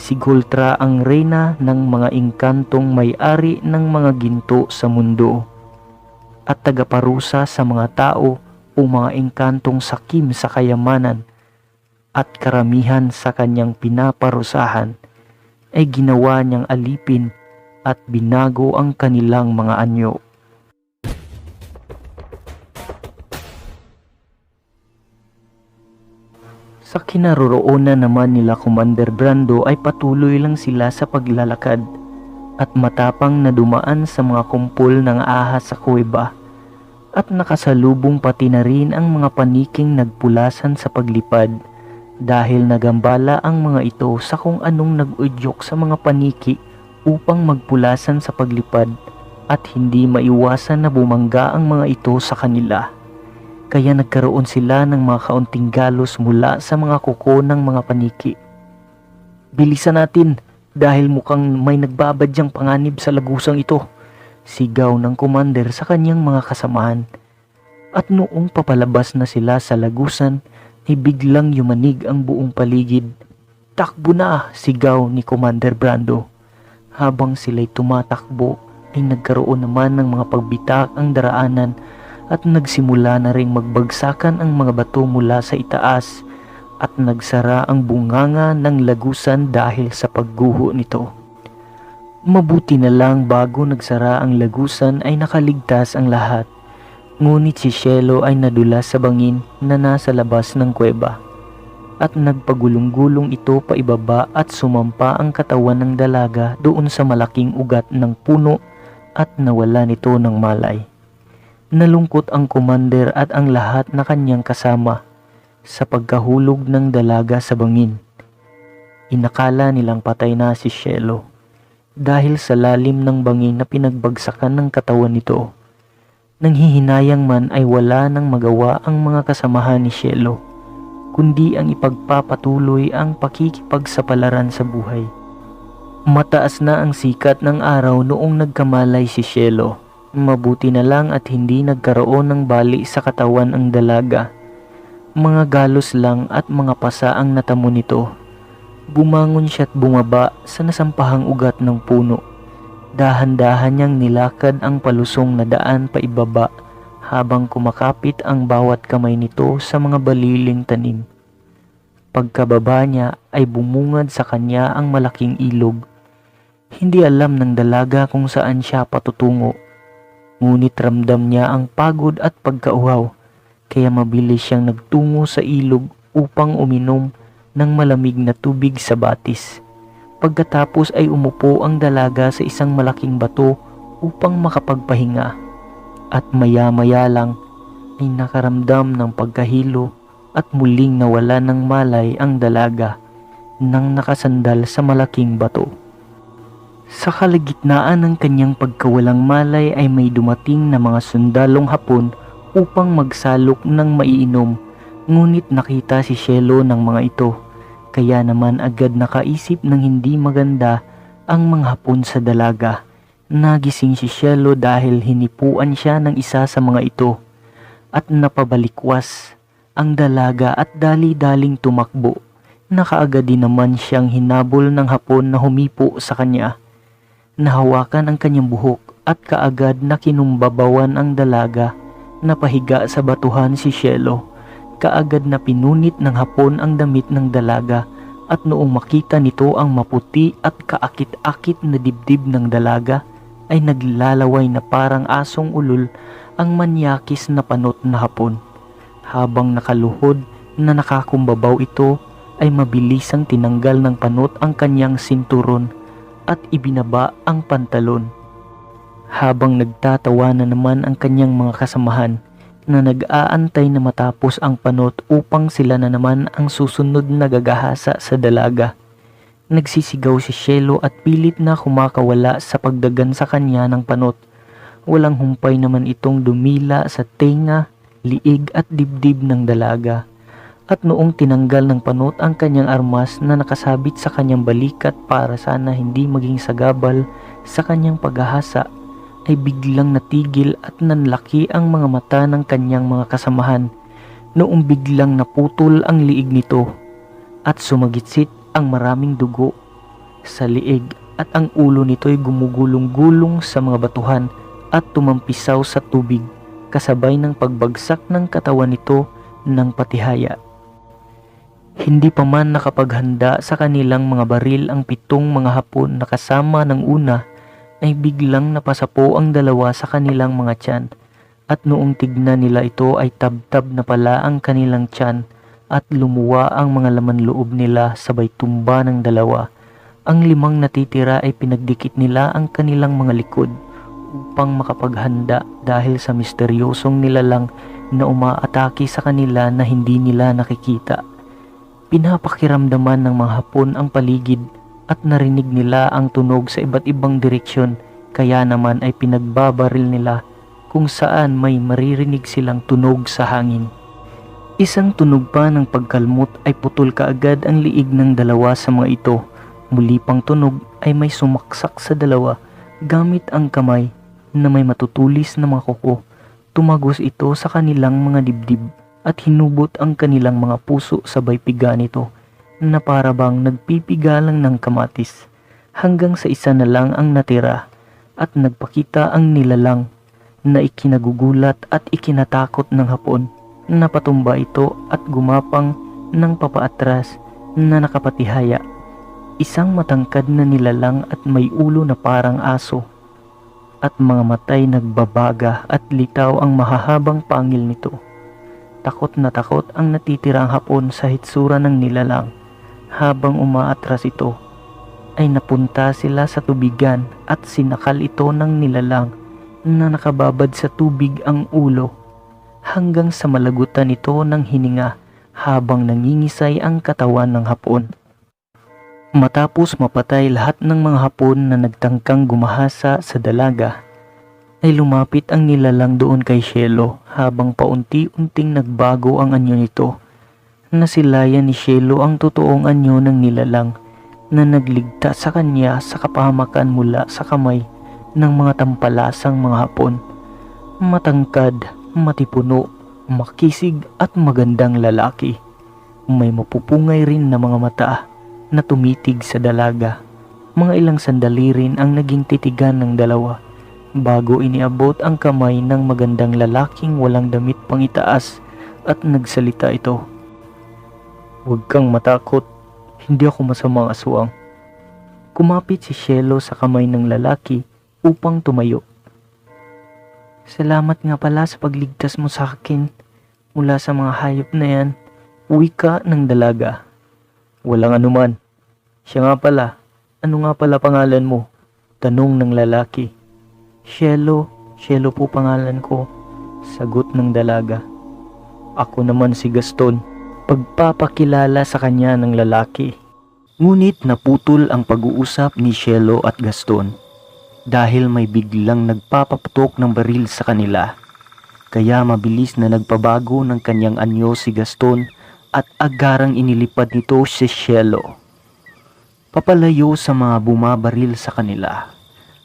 Si Goltra ang reyna ng mga engkantong may-ari ng mga ginto sa mundo at tagaparusa sa mga tao o mga engkantong sakim sa kayamanan, at karamihan sa kanyang pinaparusahan ay ginawa niyang alipin at binago ang kanilang mga anyo. Sa kinaroroonan naman nila Commander Brando ay patuloy lang sila sa paglalakad at matapang na dumaan sa mga kumpol ng ahas sa kuweba, at nakasalubong pati na rin ang mga paniking nagpulasan sa paglipad dahil nagambala ang mga ito sa kung anong nag-udyok sa mga paniki upang magpulasan sa paglipad, at hindi maiwasan na bumangga ang mga ito sa kanila. Kaya nagkaroon sila ng mga kaunting galos mula sa mga kuko ng mga paniki. "Bilisan natin dahil mukhang may nagbabadyang panganib sa lagusang ito," sigaw ng commander sa kanyang mga kasamahan. At noong papalabas na sila sa lagusan ay biglang yumanig ang buong paligid. "Takbo na!" sigaw ni Commander Brando. Habang sila'y tumatakbo ay nagkaroon naman ng mga pagbitak ang daraanan at nagsimula na ring magbagsakan ang mga bato mula sa itaas, at nagsara ang bunganga ng lagusan dahil sa pagguho nito. Mabuti na lang bago nagsara ang lagusan ay nakaligtas ang lahat, ngunit si Cielo ay nadulas sa bangin na nasa labas ng kuweba, at nagpagulong-gulong ito paibaba at sumampa ang katawan ng dalaga doon sa malaking ugat ng puno at nawala nito ng malay. Nalungkot ang commander at ang lahat na kanyang kasama sa pagkahulog ng dalaga sa bangin. Inakala nilang patay na si Cielo dahil sa lalim ng bangin na pinagbagsakan ng katawan nito. Nanghihinayang man ay wala nang magawa ang mga kasamahan ni Cielo, kundi ang ipagpapatuloy ang pakikipagsapalaran sa buhay. Mataas na ang sikat ng araw noong nagkamalay si Cielo. Mabuti na lang at hindi nagkaroon ng bali sa katawan ang dalaga. Mga galos lang at mga pasa ang natamo nito. Bumangon siya at bumaba sa nasampahang ugat ng puno. Dahan-dahan niyang nilakad ang palusong na daan paibaba habang kumakapit ang bawat kamay nito sa mga baliling tanim. Pagkababa niya ay bumungad sa kanya ang malaking ilog. Hindi alam ng dalaga kung saan siya patutungo. Ngunit ramdam niya ang pagod at pagkauhaw, kaya mabilis siyang nagtungo sa ilog upang uminom ng malamig na tubig sa batis. Pagkatapos ay umupo ang dalaga sa isang malaking bato upang makapagpahinga, at maya-maya lang ay nakaramdam ng pagkahilo at muling nawala ng malay ang dalaga nang nakasandal sa malaking bato. Sa kalagitnaan ng kanyang pagkawalang malay ay may dumating na mga sundalong Hapon upang magsalok ng maiinom, ngunit nakita si Cielo ng mga ito, kaya naman agad nakaisip ng hindi maganda ang mga Hapon sa dalaga. Nagising si Cielo dahil hinipuan siya ng isa sa mga ito, at napabalikwas ang dalaga at dali-daling tumakbo. Nakaagad din naman siyang hinabol ng Hapon na humipo sa kanya. Nahawakan ang kanyang buhok at kaagad na kinumbabawan ang dalaga. Napahiga sa batuhan si Cielo. Kaagad na pinunit ng Hapon ang damit ng dalaga, at noong makita nito ang maputi at kaakit-akit na dibdib ng dalaga ay naglalaway na parang asong ulol ang manyakis na panot na hapon. Habang nakaluhod na nakakumbabaw ito ay mabilisang tinanggal ng panot ang kanyang sinturon at ibinaba ang pantalon. Habang nagtatawa na naman ang kanyang mga kasamahan na nag-aantay na matapos ang panot upang sila na naman ang susunod na gagahasa sa dalaga. Nagsisigaw si Cielo at pilit na kumakawala sa pagdagan sa kanya ng panot. Walang humpay naman itong dumila sa tenga, liig at dibdib ng dalaga. At noong tinanggal ng panot ang kanyang armas na nakasabit sa kanyang balikat para sana hindi maging sagabal sa kanyang paghahasa, ay biglang natigil at nanlaki ang mga mata ng kanyang mga kasamahan noong biglang naputol ang liig nito at sumagitsit ang maraming dugo sa liig at ang ulo nito ay gumugulong-gulong sa mga batuhan at tumampisaw sa tubig kasabay ng pagbagsak ng katawan nito ng patihaya. Hindi pa man nakapaghanda sa kanilang mga baril ang 7 mga Hapon na kasama ng una ay biglang napasapo ang dalawa sa kanilang mga tiyan at noong tignan nila ito ay tabtab na pala ang kanilang tiyan at lumuwa ang mga laman loob nila sabay tumba ng dalawa. Ang 5 natitira ay pinagdikit nila ang kanilang mga likod upang makapaghanda dahil sa misteryosong nilalang na umaatake sa kanila na hindi nila nakikita. Pinapakiramdaman ng mga Hapon ang paligid at narinig nila ang tunog sa iba't ibang direksyon, kaya naman ay pinagbabaril nila kung saan may maririnig silang tunog sa hangin. Isang tunog pa ng pagkalmot ay putol kaagad ang liig ng dalawa sa mga ito. Muli pang tunog ay may sumaksak sa dalawa gamit ang kamay na may matutulis na mga kuko. Tumagos ito sa kanilang mga dibdib at hinubot ang kanilang mga puso sabay piga nito na para bang nagpipigalang ng kamatis hanggang sa isa na lang ang natira at nagpakita ang nilalang na ikinagugulat at ikinatakot ng Hapon. Napatumba ito at gumapang ng papaatras na nakapatihaya. Isang matangkad na nilalang at may ulo na parang aso at mga matay nagbabaga at litaw ang mahahabang pangil nito. Takot na takot ang natitirang Hapon sa hitsura ng nilalang. Habang umaatras ito, ay napunta sila sa tubigan at sinakal ito ng nilalang na nakababad sa tubig ang ulo hanggang sa malagutan ito ng hininga habang nangingisay ang katawan ng Hapon. Matapos mapatay lahat ng mga Hapon na nagtangkang gumahasa sa dalaga, ay lumapit ang nilalang doon kay Cielo habang paunti-unting nagbago ang anyo nito. Nasilayan ni Cielo ang totoong anyo ng nilalang na nagligtas sa kanya sa kapahamakan mula sa kamay ng mga tampalasang mga Hapon. Matangkad, matipuno, makisig at magandang lalaki. May mapupungay rin na mga mata na tumitig sa dalaga. Mga ilang sandali rin ang naging titigan ng dalawa bago iniabot ang kamay ng magandang lalaking walang damit pang itaas at nagsalita ito. "Huwag kang matakot, hindi ako masamang aswang." Kumapit si Cielo sa kamay ng lalaki upang tumayo. "Salamat nga pala sa pagligtas mo sa akin mula sa mga hayop na yan," wika ng dalaga. "Walang anuman. Siya nga pala, ano nga pala pangalan mo?" tanong ng lalaki. Cielo po pangalan ko," sagot ng dalaga. "Ako naman si Gaston," pagpapakilala sa kanya ng lalaki. Ngunit naputol ang pag-uusap ni Cielo at Gaston dahil may biglang nagpapaputok ng baril sa kanila. Kaya mabilis na nagpabago ng kanyang anyo si Gaston at agarang inilipad nito si Cielo papalayo sa mga bumabaril sa kanila.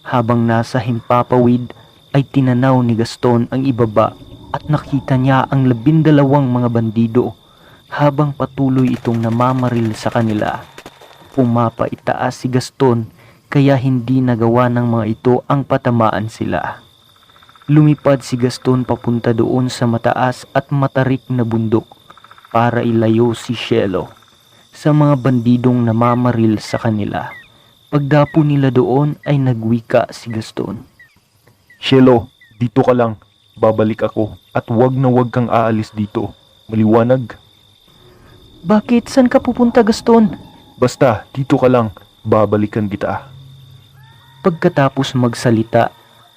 Habang nasa himpapawid ay tinanaw ni Gaston ang ibaba at nakita niya ang 12 mga bandido habang patuloy itong namamaril sa kanila. Pumapaitaas si Gaston kaya hindi nagawa ng mga ito ang patamaan sila. Lumipad si Gaston papunta doon sa mataas at matarik na bundok para ilayo si Cielo sa mga bandidong namamaril sa kanila. Pagdapo nila doon ay nagwika si Gaston. Shelo, dito ka lang. Babalik ako at wag na wag kang aalis dito. Maliwanag? Bakit? Saan ka pupunta, Gaston? Basta, dito ka lang. Babalikan kita. Pagkatapos magsalita,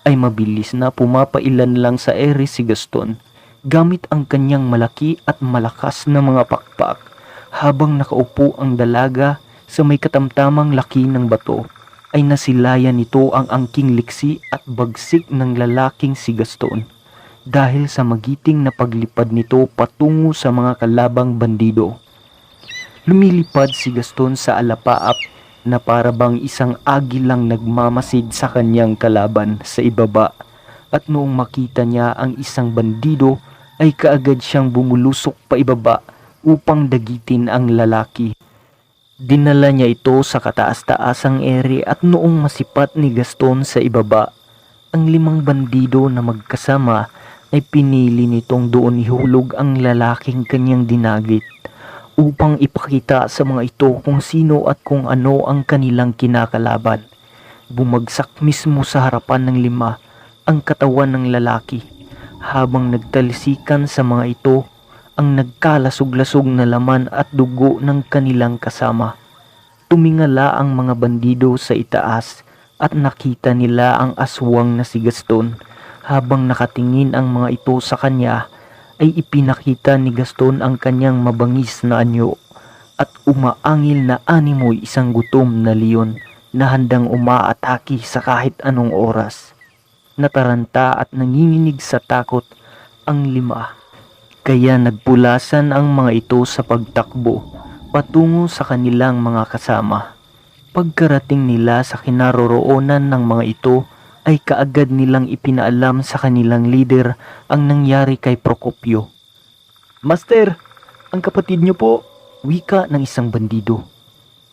ay mabilis na pumapailan lang sa ere si Gaston gamit ang kanyang malaki at malakas na mga pakpak habang nakaupo ang dalaga sa may katamtamang laki ng bato ay nasilayan nito ang angking liksi at bagsik ng lalaking si Gaston dahil sa magiting na paglipad nito patungo sa mga kalabang bandido. Lumilipad si Gaston sa alapaap na para bang isang agilang nagmamasid sa kanyang kalaban sa ibaba at noong makita niya ang isang bandido ay kaagad siyang bumulusok pa ibaba upang dagitin ang lalaki. Dinala niya ito sa kataas-taasang ere at noong masipat ni Gaston sa ibaba, ang 5 bandido na magkasama ay pinili nitong doon ihulog ang lalaking kanyang dinagit upang ipakita sa mga ito kung sino at kung ano ang kanilang kinakalaban. Bumagsak mismo sa harapan ng 5 ang katawan ng lalaki habang nagtalisikan sa mga ito ang nagkalasog-lasog na laman at dugo ng kanilang kasama. Tumingala ang mga bandido sa itaas at nakita nila ang aswang na si Gaston. Habang nakatingin ang mga ito sa kanya, ay ipinakita ni Gaston ang kanyang mabangis na anyo at umaangil na animoy isang gutom na leon na handang umaatake sa kahit anong oras. Nataranta at nanginginig sa takot ang 5. Kaya nagpulasan ang mga ito sa pagtakbo patungo sa kanilang mga kasama. Pagkarating nila sa kinaroroonan ng mga ito ay kaagad nilang ipinaalam sa kanilang leader ang nangyari kay Procopio. "Master, ang kapatid niyo po," wika ng isang bandido.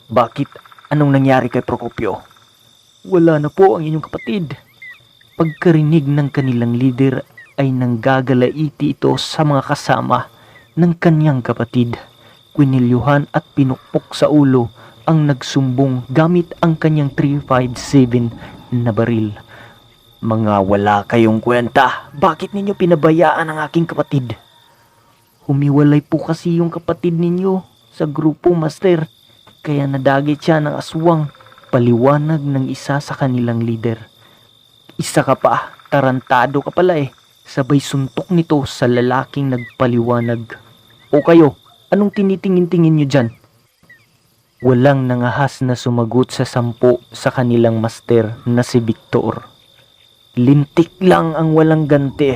"Bakit? Anong nangyari kay Procopio?" "Wala na po ang inyong kapatid." Pagkarinig ng kanilang leader ay nanggagalaiti ito sa mga kasama ng kanyang kapatid. Kwinilyuhan at pinukpok sa ulo ang nagsumbong gamit ang kanyang 357 na baril. "Mga wala kayong kwenta, bakit ninyo pinabayaan ang aking kapatid?" "Humiwalay po kasi yung kapatid ninyo sa grupo, Master, kaya nadagit siya ng aswang," paliwanag ng isa sa kanilang leader. "Isa ka pa, tarantado ka pala eh," sabay suntok nito sa lalaking nagpaliwanag. "O kayo, anong tinitingin-tingin nyo dyan?" Walang nangahas na sumagot sa 10 sa kanilang master na si Victor. "Lintik lang ang walang ganti,"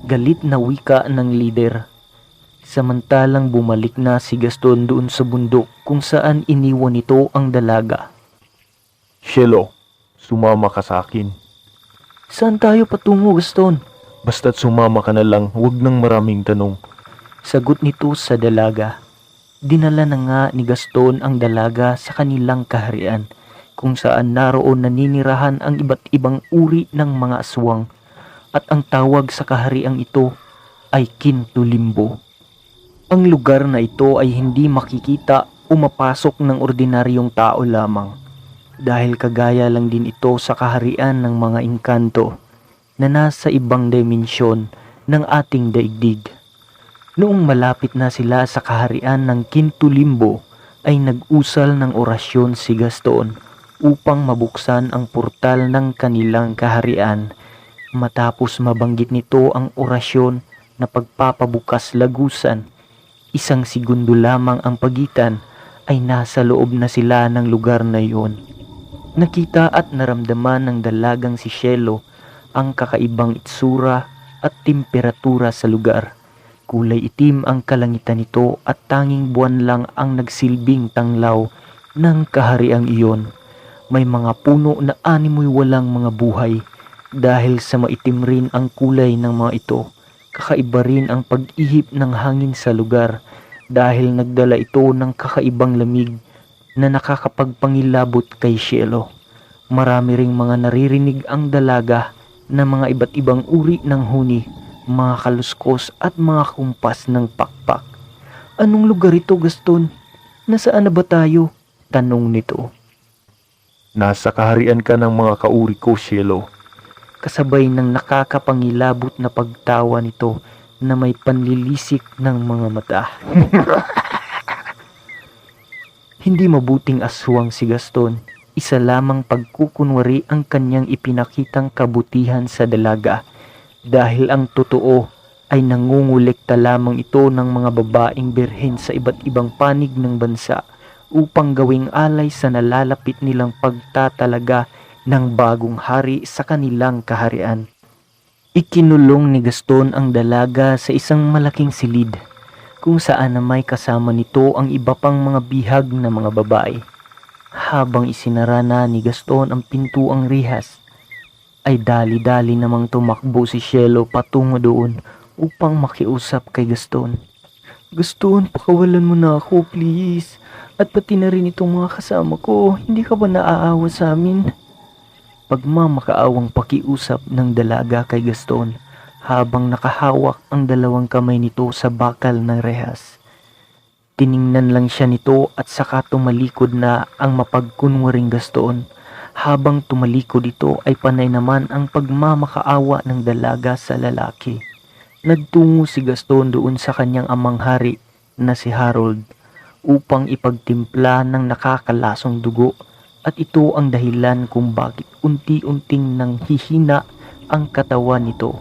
galit na wika ng leader. Samantalang bumalik na si Gaston doon sa bundok kung saan iniwan nito ang dalaga. Shelo, sumama ka sa akin. "Saan tayo patungo, Gaston?" Basta't sumama ka na lang, wag nang maraming tanong. Sagot nito sa dalaga. Dinala na nga ni Gaston ang dalaga sa kanilang kaharian kung saan naroon naninirahan ang iba't ibang uri ng mga aswang at ang tawag sa kahariang ito ay Quinto Limbo. Ang lugar na ito ay hindi makikita o mapasok ng ordinaryong tao lamang dahil kagaya lang din ito sa kaharian ng mga engkanto na nasa ibang dimensyon ng ating daigdig. Noong malapit na sila sa kaharian ng Quinto Limbo ay nag-usal ng orasyon si Gaston upang mabuksan ang portal ng kanilang kaharian. Matapos mabanggit nito ang orasyon na pagpapabukas lagusan, 1 segundo lamang ang pagitan ay nasa loob na sila ng lugar na iyon. Nakita at naramdaman ng dalagang si Shelo ang kakaibang itsura at temperatura sa lugar. Kulay itim ang kalangitan nito at tanging buwan lang ang nagsilbing tanglaw ng kahariang iyon. May mga puno na animoy walang mga buhay dahil sa maitim rin ang kulay ng mga ito. Kakaiba rin ang pag-ihip ng hangin sa lugar dahil nagdala ito ng kakaibang lamig na nakakapagpangilabot kay Shelo. Marami ring mga naririnig ang dalaga na mga iba't ibang uri ng huni, mga kaluskos at mga kumpas ng pakpak. "Anong lugar ito, Gaston? Nasaan na ba tayo?" tanong nito. Nasa kaharian ka ng mga kauri ko, Shelo. kasabay ng nakakapangilabot na pagtawa nito na may panlilisik ng mga mata. Hindi mabuting aswang si Gaston. Isa lamang pagkukunwari ang kanyang ipinakitang kabutihan sa dalaga, dahil ang totoo ay nangungulekta lamang ito ng mga babaeng birhen sa iba't ibang panig ng bansa upang gawing alay sa nalalapit nilang pagtatalaga ng bagong hari sa kanilang kaharian. Ikinulong ni Gaston ang dalaga sa isang malaking silid, kung saan na may kasama nito ang iba pang mga bihag na mga babae. Habang isinara na ni Gaston ang pintuang rihas, ay dali-dali namang tumakbo si Cielo patungo doon upang makiusap kay Gaston. Gaston, pakawalan mo na ako please. At pati na rin itong mga kasama ko, hindi ka ba naaawa sa amin? Pagmamakaawang pakiusap ng dalaga kay Gaston habang nakahawak ang dalawang kamay nito sa bakal ng rehas. Tiningnan lang siya nito at saka tumalikod na ang mapagkunwaring Gaston. Habang tumalikod ito ay panay naman ang pagmamakaawa ng dalaga sa lalaki. Nagtungo si Gaston doon sa kanyang amang hari na si Harold upang ipagtimpla ng nakakalasong dugo, at ito ang dahilan kung bakit unti-unting nang hihina ang katawan nito.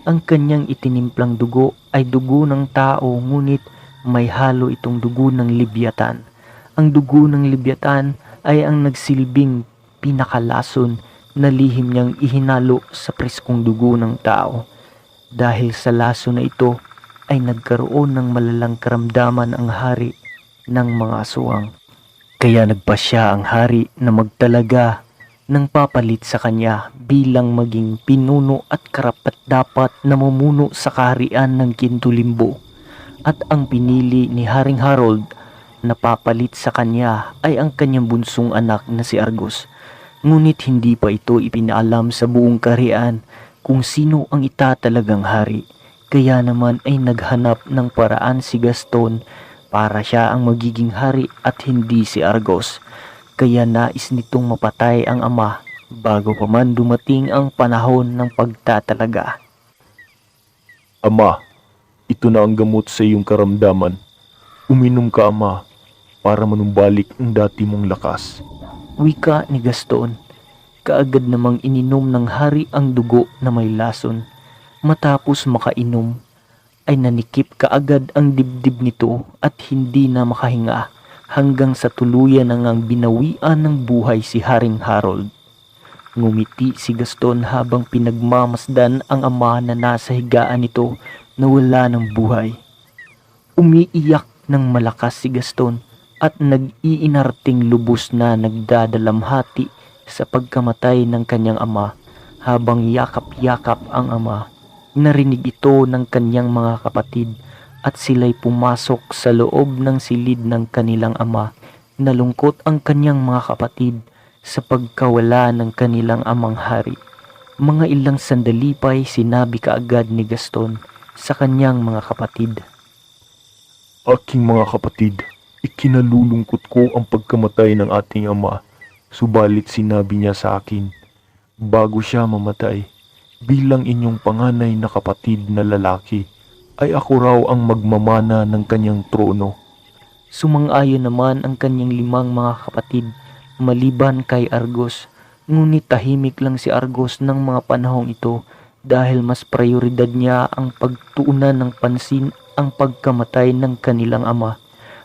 Ang kanyang itinimplang dugo ay dugo ng tao, ngunit may halo itong dugo ng Leviathan. Ang dugo ng Leviathan ay ang nagsilbing pinakalason na lihim niyang ihinalo sa preskong dugo ng tao. Dahil sa laso na ito ay nagkaroon ng malalang karamdaman ang hari ng mga aswang. Kaya nagpasya ang hari na magtalaga ng papalit sa kanya bilang maging pinuno at karapat-dapat na mamuno sa kaharian ng Kintulimbo. At ang pinili ni Haring Harold na papalit sa kanya ay ang kanyang bunsong anak na si Argos. Ngunit hindi pa ito ipinaalam sa buong kaharian kung sino ang itatalagang hari. Kaya naman ay naghanap ng paraan si Gaston para siya ang magiging hari at hindi si Argos. Kaya nais nitong mapatay ang ama bago pa man dumating ang panahon ng pagtatalaga. Ama, ito na ang gamot sa iyong karamdaman. Uminom ka, ama, para manumbalik ang dati mong lakas. Wika ni Gaston. Kaagad namang ininom ng hari ang dugo na may lason. Matapos makainom, ay nanikip kaagad ang dibdib nito at hindi na makahinga hanggang sa tuluyan na ngang binawian ng buhay si Haring Harold. Ngumiti si Gaston habang pinagmamasdan ang ama na nasa higaan nito na wala ng buhay. Umiiyak ng malakas si Gaston at nag-iinarting lubos na nagdadalamhati sa pagkamatay ng kanyang ama. Habang yakap-yakap ang ama, narinig ito ng kanyang mga kapatid at sila'y pumasok sa loob ng silid ng kanilang ama. Nalungkot ang kanyang mga kapatid sa pagkawala ng kanilang amang hari. Mga ilang sandali pa'y sinabi kaagad ni Gaston sa kanyang mga kapatid. Aking mga kapatid, ikinalulungkot ko ang pagkamatay ng ating ama. Subalit sinabi niya sa akin, bago siya mamatay, bilang inyong panganay na kapatid na lalaki, ay ako raw ang magmamana ng kanyang trono. Sumang-ayon naman ang kanyang limang mga kapatid maliban kay Argos. Ngunit tahimik lang si Argos ng mga panahong ito dahil mas prioridad niya ang pagtuunan ng pansin ang pagkamatay ng kanilang ama.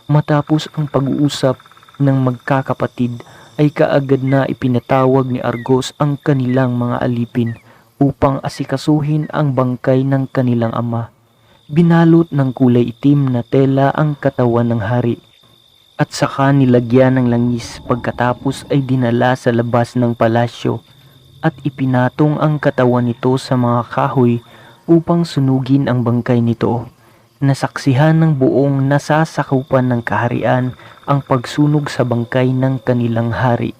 Matapos ang pag-uusap ng magkakapatid ay kaagad na ipinatawag ni Argos ang kanilang mga alipin upang asikasuhin ang bangkay ng kanilang ama. Binalot ng kulay itim na tela ang katawan ng hari at saka nilagyan ng langis. Pagkatapos ay dinala sa labas ng palasyo at ipinatong ang katawan nito sa mga kahoy upang sunugin ang bangkay nito. Nasaksihan ng buong nasasakupan ng kaharian ang pagsunog sa bangkay ng kanilang hari.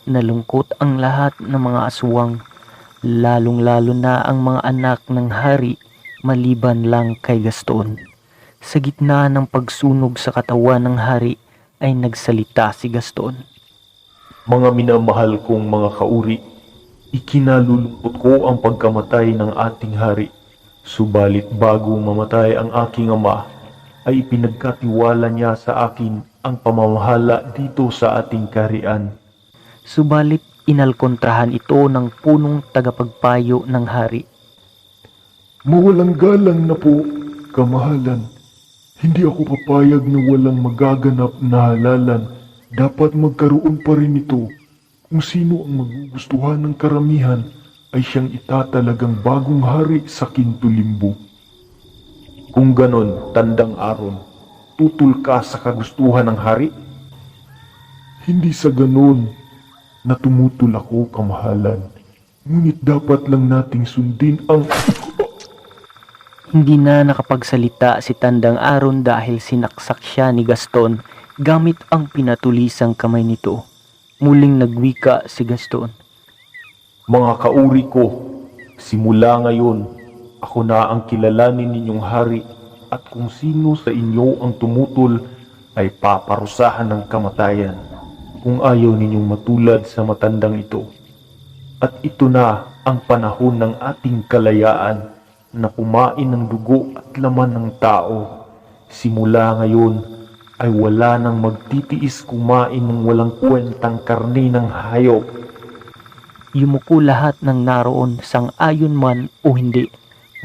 Nalungkot ang lahat ng mga aswang, lalong-lalo na ang mga anak ng hari maliban lang kay Gaston. Sa gitna ng pagsunog sa katawan ng hari ay nagsalita si Gaston. Mga minamahal kong mga kauri, Ikinalulungkot ko ang pagkamatay ng ating hari. Subalit bago mamatay ang aking ama, ay ipinagkatiwala niya sa akin ang pamamahala dito sa ating kaharian. Subalit inalkontrahan ito ng punong tagapagpayo ng hari. Mawalang galang na po, kamahalan. Hindi ako papayag na walang magaganap na halalan. Dapat magkaroon pa rin ito. Kung sino ang magugustuhan ng karamihan, ay siyang itatalagang bagong hari sa Kintulimbo. Kung ganon, Tandang Aron, tutul ka sa kagustuhan ng hari? Hindi sa ganon na tumutol ako, kamahalan. Ngunit dapat lang nating sundin ang... Hindi na nakapagsalita si Tandang Aron dahil sinaksak siya ni Gaston gamit ang pinatulisang kamay nito. Muling nagwika si Gaston. Mga kauri ko, simula ngayon, ako na ang kilalanin ninyong hari at kung sino sa inyo ang tumutol ay paparusahan ng kamatayan kung ayaw ninyong matulad sa matandang ito. At ito na ang panahon ng ating kalayaan na kumain ng dugo at laman ng tao. Simula ngayon ay wala nang magtitiis kumain ng walang kwentang karne ng hayop. Yumuko lahat ng naroon sang-ayon man o hindi.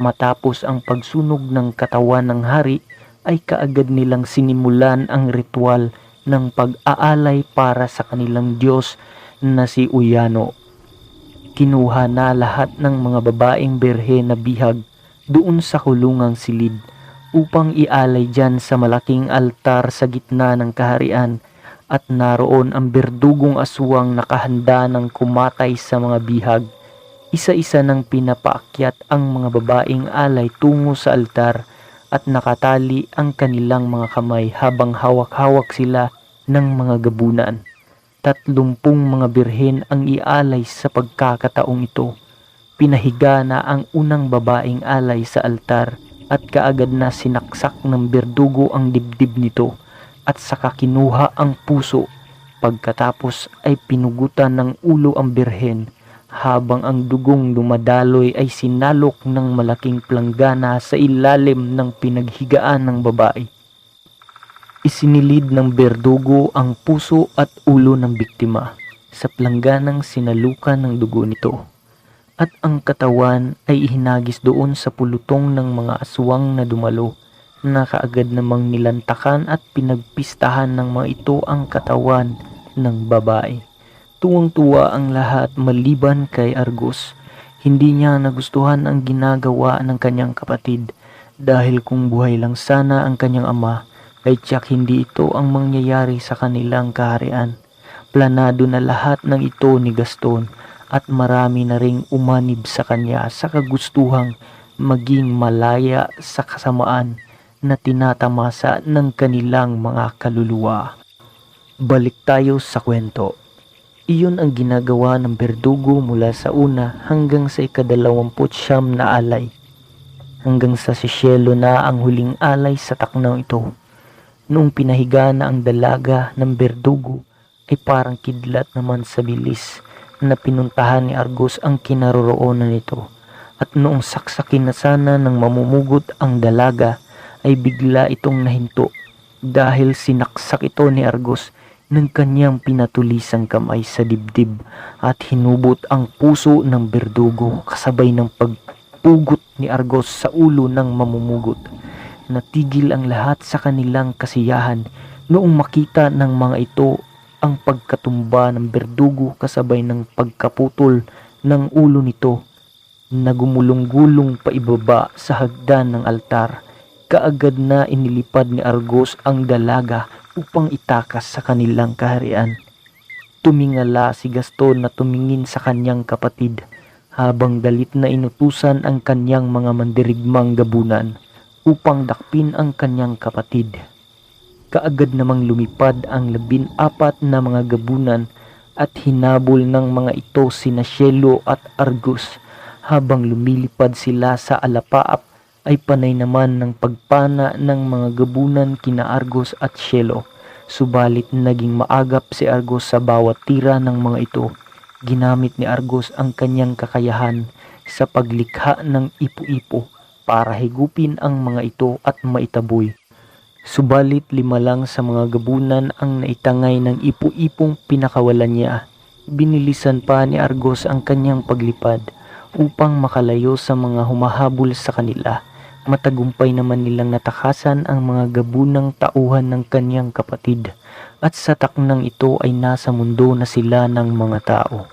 Matapos ang pagsunog ng katawan ng hari ay kaagad nilang sinimulan ang ritual ng pag-aalay para sa kanilang Diyos na si Uyano. Kinuha na lahat ng mga babaeng berhe na bihag doon sa kulungang silid upang ialay dyan sa malaking altar sa gitna ng kaharian. At naroon ang berdugong aswang nakahanda ng kumatay sa mga bihag. Isa-isa nang pinapaakyat ang mga babaeng alay tungo sa altar at nakatali ang kanilang mga kamay habang hawak-hawak sila ng mga gabunan. 30 mga birhen ang ialay sa pagkakataong ito. Pinahiga na ang unang babaeng alay sa altar at kaagad na sinaksak ng berdugo ang dibdib nito. At saka kinuha ang puso. Pagkatapos ay pinugutan ng ulo ang birhen habang ang dugong dumadaloy ay sinalok ng malaking planggana sa ilalim ng pinaghigaan ng babae. Isinilid ng berdugo ang puso at ulo ng biktima sa plangganang sinalukan ng dugo nito. At ang katawan ay ihinagis doon sa pulutong ng mga aswang na dumalo na kaagad namang nilantakan at pinagpistahan ng mga ito ang katawan ng babae. Tuwang-tuwa ang lahat maliban kay Argos. Hindi niya nagustuhan ang ginagawa ng kanyang kapatid dahil kung buhay lang sana ang kanyang ama ay tiyak hindi ito ang mangyayari sa kanilang kaharian. Planado na lahat ng ito ni Gaston at marami na ring umanib sa kanya sa kagustuhang maging malaya sa kasamaan na tinatamasa ng kanilang mga kaluluwa. Balik tayo sa kwento. Iyon ang ginagawa ng berdugo mula sa una hanggang sa ika-29 na alay. Hanggang sa si Cielo na ang huling alay sa taknang ito. Noong pinahiga na ang dalaga ng berdugo ay parang kidlat naman sa bilis na pinuntahan ni Argos ang kinaroroonan nito. At noong saksakin na sana ng mamumugot ang dalaga ay bigla itong nahinto dahil sinaksak ito ni Argos ng kanyang pinatulisang kamay sa dibdib at hinubot ang puso ng berdugo kasabay ng pagpugot ni Argos sa ulo ng mamumugot. Natigil ang lahat sa kanilang kasiyahan noong makita ng mga ito ang pagkatumba ng berdugo kasabay ng pagkaputol ng ulo nito na gumulong-gulong paibaba sa hagdan ng altar. Kaagad na inilipad ni Argos ang dalaga upang itakas sa kanilang kaharian. Tumingala si Gaston na tumingin sa kanyang kapatid habang galit na inutusan ang kanyang mga mandirigmang gabunan upang dakpin ang kanyang kapatid. Kaagad namang lumipad ang 14 na mga gabunan at hinabol ng mga ito sina Cielo at Argos. Habang lumilipad sila sa alapaap ay panay naman ng pagpana ng mga gabunan kina Argos at Cielo. Subalit naging maagap si Argos sa bawat tira ng mga ito. Ginamit ni Argos ang kanyang kakayahan sa paglikha ng ipo-ipo para higupin ang mga ito at maitaboy. Subalit 5 lang sa mga gabunan ang naitangay ng ipo-ipong pinakawalan niya. Binilisan pa ni Argos ang kanyang paglipad upang makalayo sa mga humahabol sa kanila. Matagumpay naman nilang natakasan ang mga gabunang tauhan ng kanyang kapatid, at sa taknang ito ay nasa mundo na sila ng mga tao.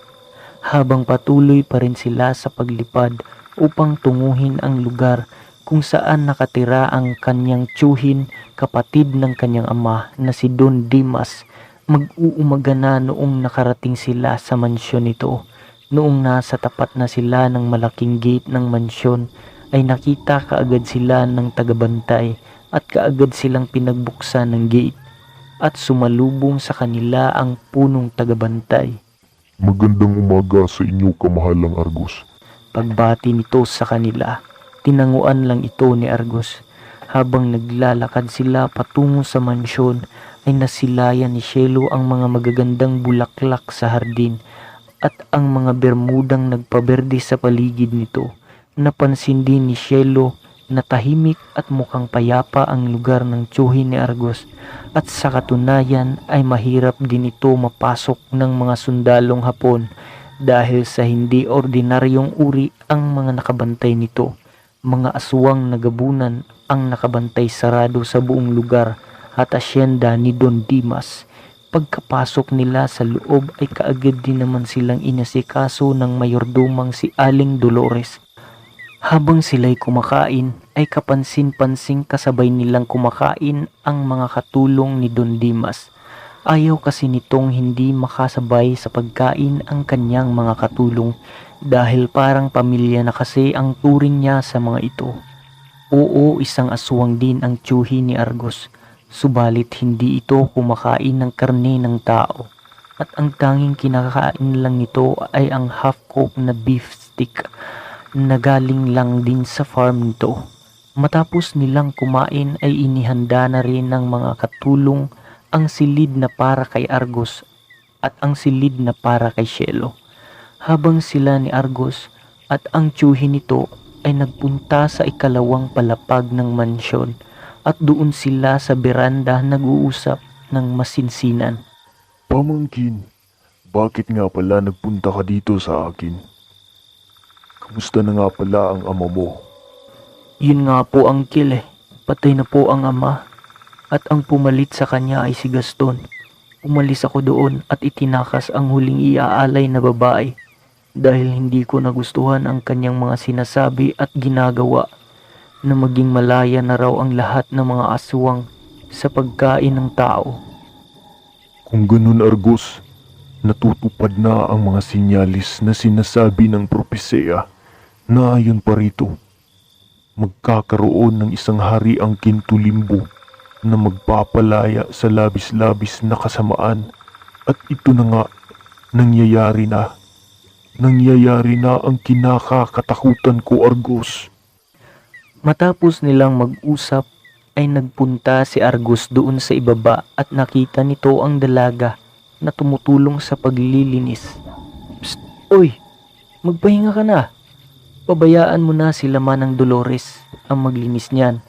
Habang patuloy pa rin sila sa paglipad upang tunguhin ang lugar kung saan nakatira ang kanyang tiyuhin, kapatid ng kanyang ama na si Don Dimas, mag-uumaga na noong nakarating sila sa mansyon nito. Noong nasa tapat na sila ng malaking gate ng mansyon, ay nakita kaagad sila ng tagabantay at kaagad silang pinagbuksan ng gate at sumalubong sa kanila ang punong tagabantay. Magandang umaga sa inyo, kamahalang Argos. Pagbati nito sa kanila, tinanguan lang ito ni Argos. Habang naglalakad sila patungo sa mansyon, ay nasilayan ni Cielo ang mga magagandang bulaklak sa hardin at ang mga bermudang nagpaberde sa paligid nito. Napansin din ni Cielo na tahimik at mukhang payapa ang lugar ng tiyuhin ni Argos, at sa katunayan ay mahirap din ito mapasok ng mga sundalong Hapon dahil sa hindi ordinaryong uri ang mga nakabantay nito. Mga aswang na gabunan ang nakabantay sarado sa buong lugar at asyenda ni Don Dimas. Pagkapasok nila sa loob ay kaagad din naman silang inasikaso ng mayordomang si Aling Dolores. Habang sila'y kumakain ay kapansin-pansing kasabay nilang kumakain ang mga katulong ni Don Dimas. Ayaw kasi nitong hindi makasabay sa pagkain ang kanyang mga katulong dahil parang pamilya na kasi ang turing niya sa mga ito. Oo, isang aswang din ang tiyuhin ni Argos, subalit hindi ito kumakain ng karne ng tao. At ang tanging kinakain lang nito ay ang half-cooked na beef stick na galing lang din sa farm nito. Matapos nilang kumain ay inihanda na rin ng mga katulong ang silid na para kay Argos at ang silid na para kay Cielo. Habang sila ni Argos at ang tiyuhin nito ay nagpunta sa ikalawang palapag ng mansyon at doon sila sa beranda nag-uusap ng masinsinan. Pamangkin, bakit nga pala nagpunta ka dito sa akin? Kamusta na nga pala ang ama mo? Yun nga po, Uncle. Patay na po ang ama at ang pumalit sa kanya ay si Gaston. Umalis ako doon at itinakas ang huling iaalay na babae dahil hindi ko nagustuhan ang kanyang mga sinasabi at ginagawa na maging malaya na raw ang lahat ng mga aswang sa pagkain ng tao. Kung ganun, Argos, natutupad na ang mga sinyalis na sinasabi ng propesya na ayon pa rito, magkakaroon ng isang hari ang Kintulimbo na magpapalaya sa labis-labis na kasamaan, at ito na nga, nangyayari na. Nangyayari na ang kinakakatakutan ko, Argos. Matapos nilang mag-usap ay nagpunta si Argos doon sa ibaba at nakita nito ang dalaga na tumutulong sa paglilinis. Psst! Uy! Magpahinga ka na! Pabayaan mo na sila Manang Dolores ang maglinis niyan.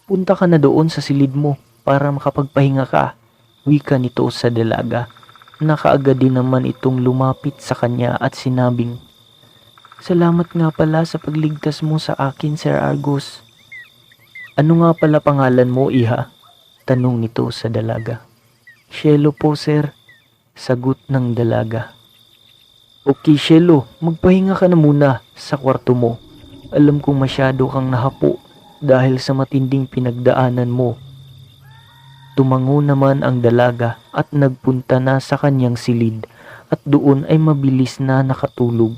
Punta ka na doon sa silid mo para makapagpahinga ka. Wika nito sa dalaga. Nakaagad din naman itong lumapit sa kanya at sinabing, "Salamat nga pala sa pagligtas mo sa akin, Sir Argos." "Ano nga pala pangalan mo, iha?" tanong nito sa dalaga. "Cielo po, sir," sagot ng dalaga. "Okay, Cielo, magpahinga ka na muna sa kwarto mo. Alam kong masyado kang nahapo dahil sa matinding pinagdaanan mo." Tumango naman ang dalaga at nagpunta na sa kanyang silid at doon ay mabilis na nakatulog.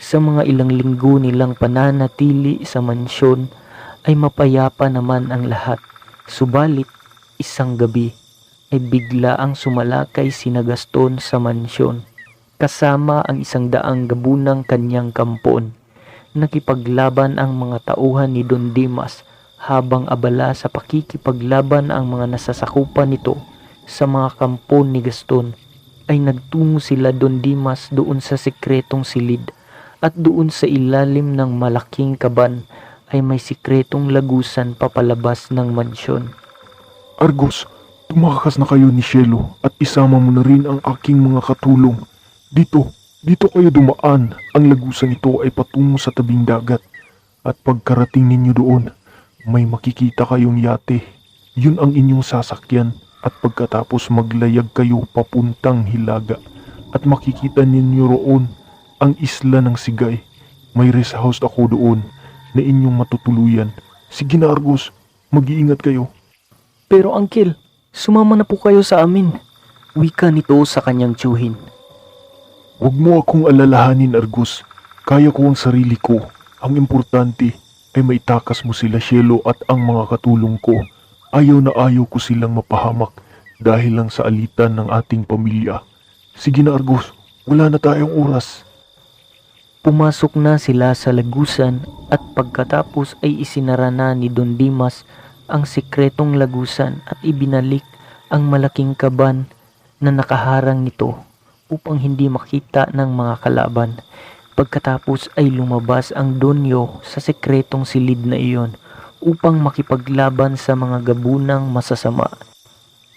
Sa mga ilang linggo nilang pananatili sa mansyon ay mapayapa naman ang lahat. Subalit, isang gabi ay bigla ang sumalakay sina Gaston sa mansyon kasama ang 100 gabunang kanyang kampon. Nakipaglaban ang mga tauhan ni Don Dimas habang abala sa pakikipaglaban ang mga nasasakupan nito sa mga kampon ni Gaston. ay nagtungo sila Don Dimas doon sa sikretong silid, at doon sa ilalim ng malaking kaban ay may sikretong lagusan papalabas ng mansyon. Argos, tumakas na kayo ni Cielo at isama mo na rin ang aking mga katulong. Dito kayo dumaan. Ang lagusan ito ay patungo sa tabing dagat. At pagkarating ninyo doon, may makikita kayong yate. Yun ang inyong sasakyan. At pagkatapos maglayag kayo papuntang Hilaga. At makikita ninyo roon ang isla ng Sigay. May rest house ako doon na inyong matutuluyan. Sige na Argos, mag-iingat kayo. Pero Uncle, sumama na po kayo sa amin. Wika nito sa kanyang tiyuhin. Huwag mo akong alalahanin, Argos. Kaya ko ang sarili ko. Ang importante ay maitakas mo sila, Cielo, at ang mga katulong ko. Ayaw na ayaw ko silang mapahamak dahil lang sa alitan ng ating pamilya. Sige na, Argos. Wala na tayong oras. Pumasok na sila sa lagusan at pagkatapos ay isinara na ni Don Dimas ang sikretong lagusan at ibinalik ang malaking kaban na nakaharang nito upang hindi makita ng mga kalaban. Pagkatapos ay lumabas ang Donyo sa sikretong silid na iyon upang makipaglaban sa mga gabunang masasama.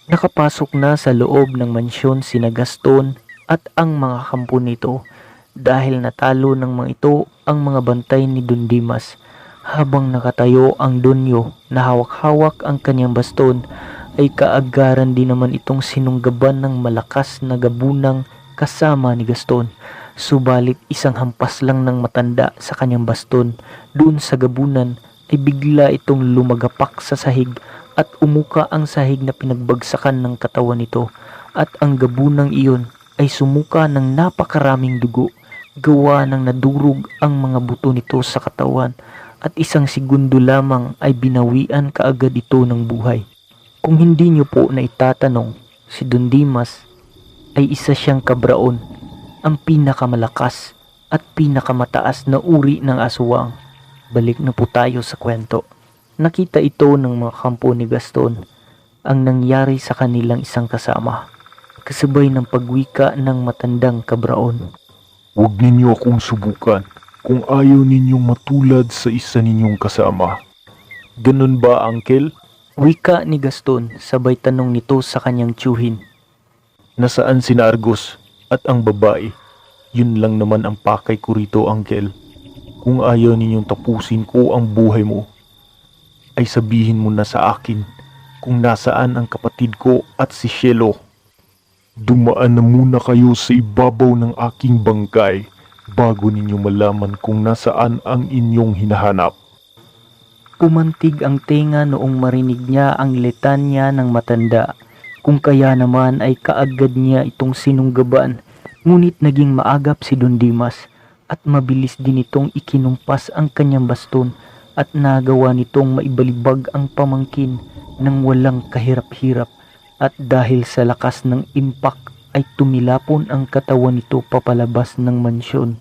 Nakapasok na sa loob ng mansyon sina Gaston at ang mga kampo nito dahil natalo ng mga ito ang mga bantay ni Don Dimas. Habang nakatayo ang Donyo na hawak-hawak ang kanyang baston ay kaagaran din naman itong sinunggaban ng malakas na gabunang kasama ni Gaston. Subalit isang hampas lang ng matanda sa kanyang baston doon sa gabunan ay bigla itong lumagapak sa sahig at umuka ang sahig na pinagbagsakan ng katawan nito at ang gabunang iyon ay sumuka ng napakaraming dugo. Gawa ng nadurog ang mga buto nito sa katawan at isang segundo lamang ay binawian kaagad ito ng buhay. Kung hindi niyo po na itatanong, si Don Dimas ay isa siyang kabraon, ang pinakamalakas at pinakamataas na uri ng aswang. Balik na po tayo sa kwento. Nakita ito ng mga kampo ni Gaston ang nangyari sa kanilang isang kasama, kasabay ng pagwika ng matandang kabraon. Huwag ninyo akong subukan kung ayaw ninyong matulad sa isa ninyong kasama. Ganun ba, Uncle? Wika ni Gaston sabay tanong nito sa kanyang tiyuhin. Nasaan sina Argos at ang babae? Yun lang naman ang pakay ko rito, Uncle. Kung ayaw ninyong tapusin ko ang buhay mo, ay sabihin mo na sa akin kung nasaan ang kapatid ko at si Cielo. Dumaan na muna kayo sa ibabaw ng aking bangkay bago ninyo malaman kung nasaan ang inyong hinahanap. Pumantig ang tenga noong marinig niya ang litanya ng matanda. Kung kaya naman ay kaagad niya itong sinunggaban. Ngunit naging maagap si Don Dimas at mabilis din itong ikinumpas ang kanyang baston at nagawa nitong maibalibag ang pamangkin ng walang kahirap-hirap. At dahil sa lakas ng impact ay tumilapon ang katawan nito papalabas ng mansyon.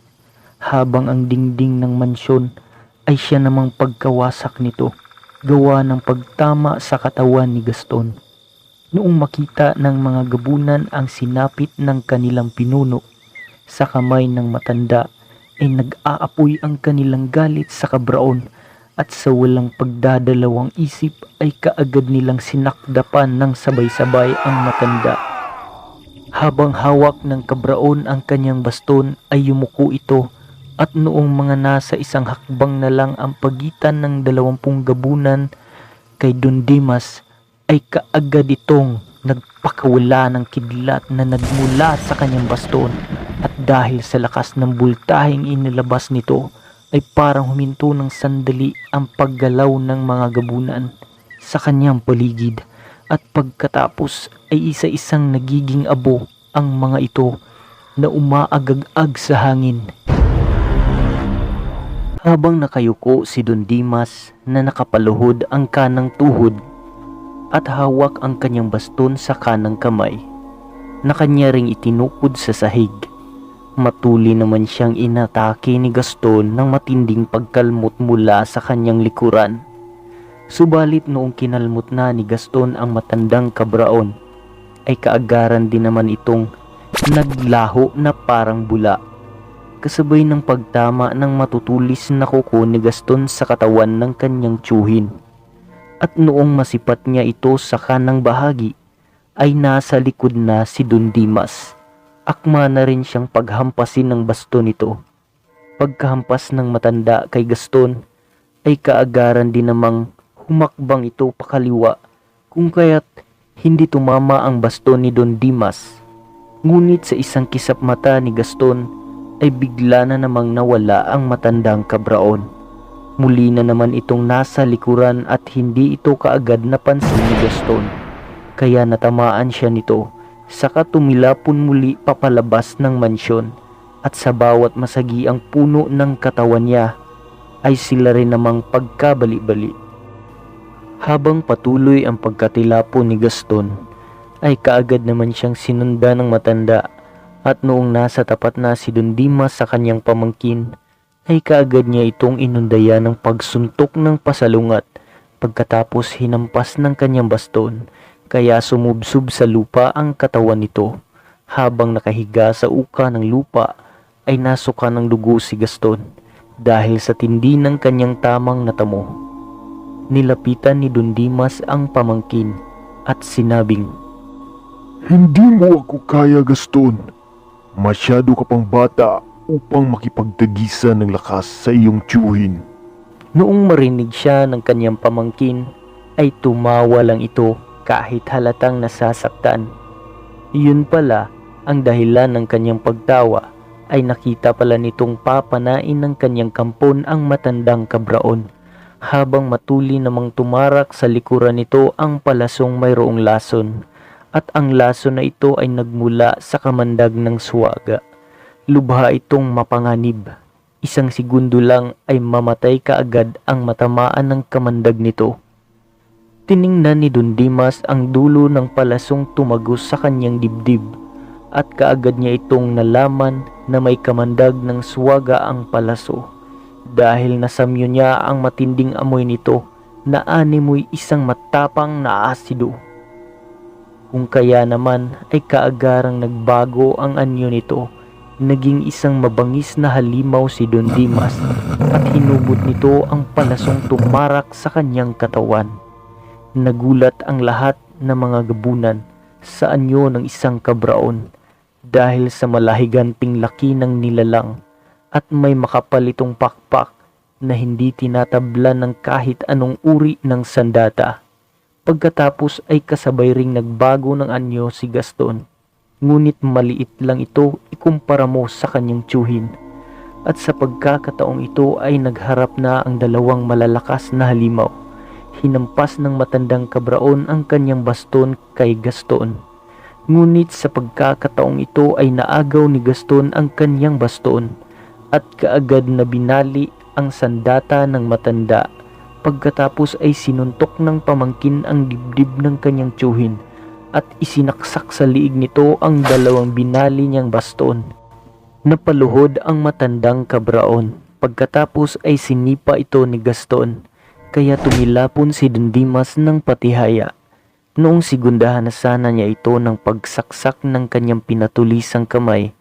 Habang ang dingding ng mansyon ay siya namang pagkawasak nito, gawa ng pagtama sa katawan ni Gaston. Noong makita ng mga gabunan ang sinapit ng kanilang pinuno sa kamay ng matanda, ay nag-aapoy ang kanilang galit sa kabraon at sa walang pagdadalawang isip ay kaagad nilang sinakdapan ng sabay-sabay ang matanda. Habang hawak ng kabraon ang kanyang baston ay yumuko ito at noong mga nasa isang hakbang na lang ang pagitan ng 20 gabunan kay Don Dimas ay kaagad itong nagpakawala ng kidlat na nagmula sa kanyang baston at dahil sa lakas ng bultaheng inilabas nito ay parang huminto ng sandali ang paggalaw ng mga gabunan sa kanyang paligid at pagkatapos ay isa-isang nagiging abo ang mga ito na umaagag-ag sa hangin. Habang nakayuko si Don Dimas na nakapaluhod ang kanang tuhod at hawak ang kanyang baston sa kanang kamay na kanya ring itinukod sa sahig. Matuli naman siyang inatake ni Gaston ng matinding pagkalmot mula sa kanyang likuran. Subalit noong kinalmot na ni Gaston ang matandang kabraon, ay kaagaran din naman itong naglaho na parang bula, kasabay ng pagtama ng matutulis na kuko ni Gaston sa katawan ng kanyang tiyuhin. At noong masipat niya ito sa kanang bahagi, ay nasa likod na si Don Dimas. Akma na rin siyang paghampasin ng baston nito. Pagkahampas ng matanda kay Gaston, ay kaagaran din namang humakbang ito pakaliwa, kung kaya't hindi tumama ang baston ni Don Dimas. Ngunit sa isang kisap mata ni Gaston ay bigla na namang nawala ang matandang kabraon. Muli na naman itong nasa likuran at hindi ito kaagad napansin ni Gaston. Kaya natamaan siya nito, saka tumilapon muli papalabas ng mansyon, at sa bawat masagiang puno ng katawan niya ay sila rin namang pagkabali-bali. Habang patuloy ang pagkatilapon ni Gaston, ay kaagad naman siyang sinunda ng matanda, at noong nasa tapat na si Don Dimas sa kanyang pamangkin, ay kaagad niya itong inundaya ng pagsuntok ng pasalungat pagkatapos hinampas ng kanyang baston, kaya sumubsob sa lupa ang katawan nito. Habang nakahiga sa uka ng lupa ay nasuka ng dugo si Gaston dahil sa tindi ng kanyang tamang natamo. Nilapitan ni Don Dimas ang pamangkin at sinabing, Hindi mo ako kaya, Gaston. Masyado ka pang bata upang makipagtagisan ng lakas sa iyong tiyuhin. Noong marinig siya ng kanyang pamangkin, ay tumawa lang ito kahit halatang nasasaktan. Yun pala ang dahilan ng kanyang pagtawa, ay nakita pala nitong papanain ng kanyang kampon ang matandang kabraon, habang matuli namang tumarak sa likuran nito ang palasong mayroong lason, at ang lason na ito ay nagmula sa kamandag ng suwaga. Lubha itong mapanganib. Isang segundo lang ay mamatay kaagad ang matamaan ng kamandag nito. Tiningnan ni Don Dimas ang dulo ng palasong tumagos sa kanyang dibdib, at kaagad niya itong nalaman na may kamandag ng suwaga ang palaso, dahil nasamyo niya ang matinding amoy nito na animoy isang matapang na asido. Kung kaya naman ay kaagarang nagbago ang anyo nito, naging isang mabangis na halimaw si Don Dimas, at hinubot nito ang palasong tumarak sa kanyang katawan. Nagulat ang lahat ng mga gabunan sa anyo ng isang kabraon, dahil sa malahiganting laki ng nilalang, at may makapal itong pakpak na hindi tinatablan ng kahit anong uri ng sandata. Pagkatapos ay kasabay ring nagbago ng anyo si Gaston, ngunit maliit lang ito ikumpara mo sa kanyang tiyuhin, at sa pagkakataong ito ay nagharap na ang dalawang malalakas na halimaw. Hinampas ng matandang kabraon ang kanyang baston kay Gaston, ngunit sa pagkakataong ito ay naagaw ni Gaston ang kanyang baston, at kaagad na binali ang sandata ng matanda. Pagkatapos ay sinuntok ng pamangkin ang dibdib ng kanyang tiyuhin, at isinaksak sa liig nito ang dalawang binali niyang baston. Napaluhod ang matandang kabraon. Pagkatapos ay sinipa ito ni Gaston, kaya tumilapon si Don Dimas ng patihaya. Noong sigundahan na sana niya ito ng pagsaksak ng kanyang pinatulisang kamay,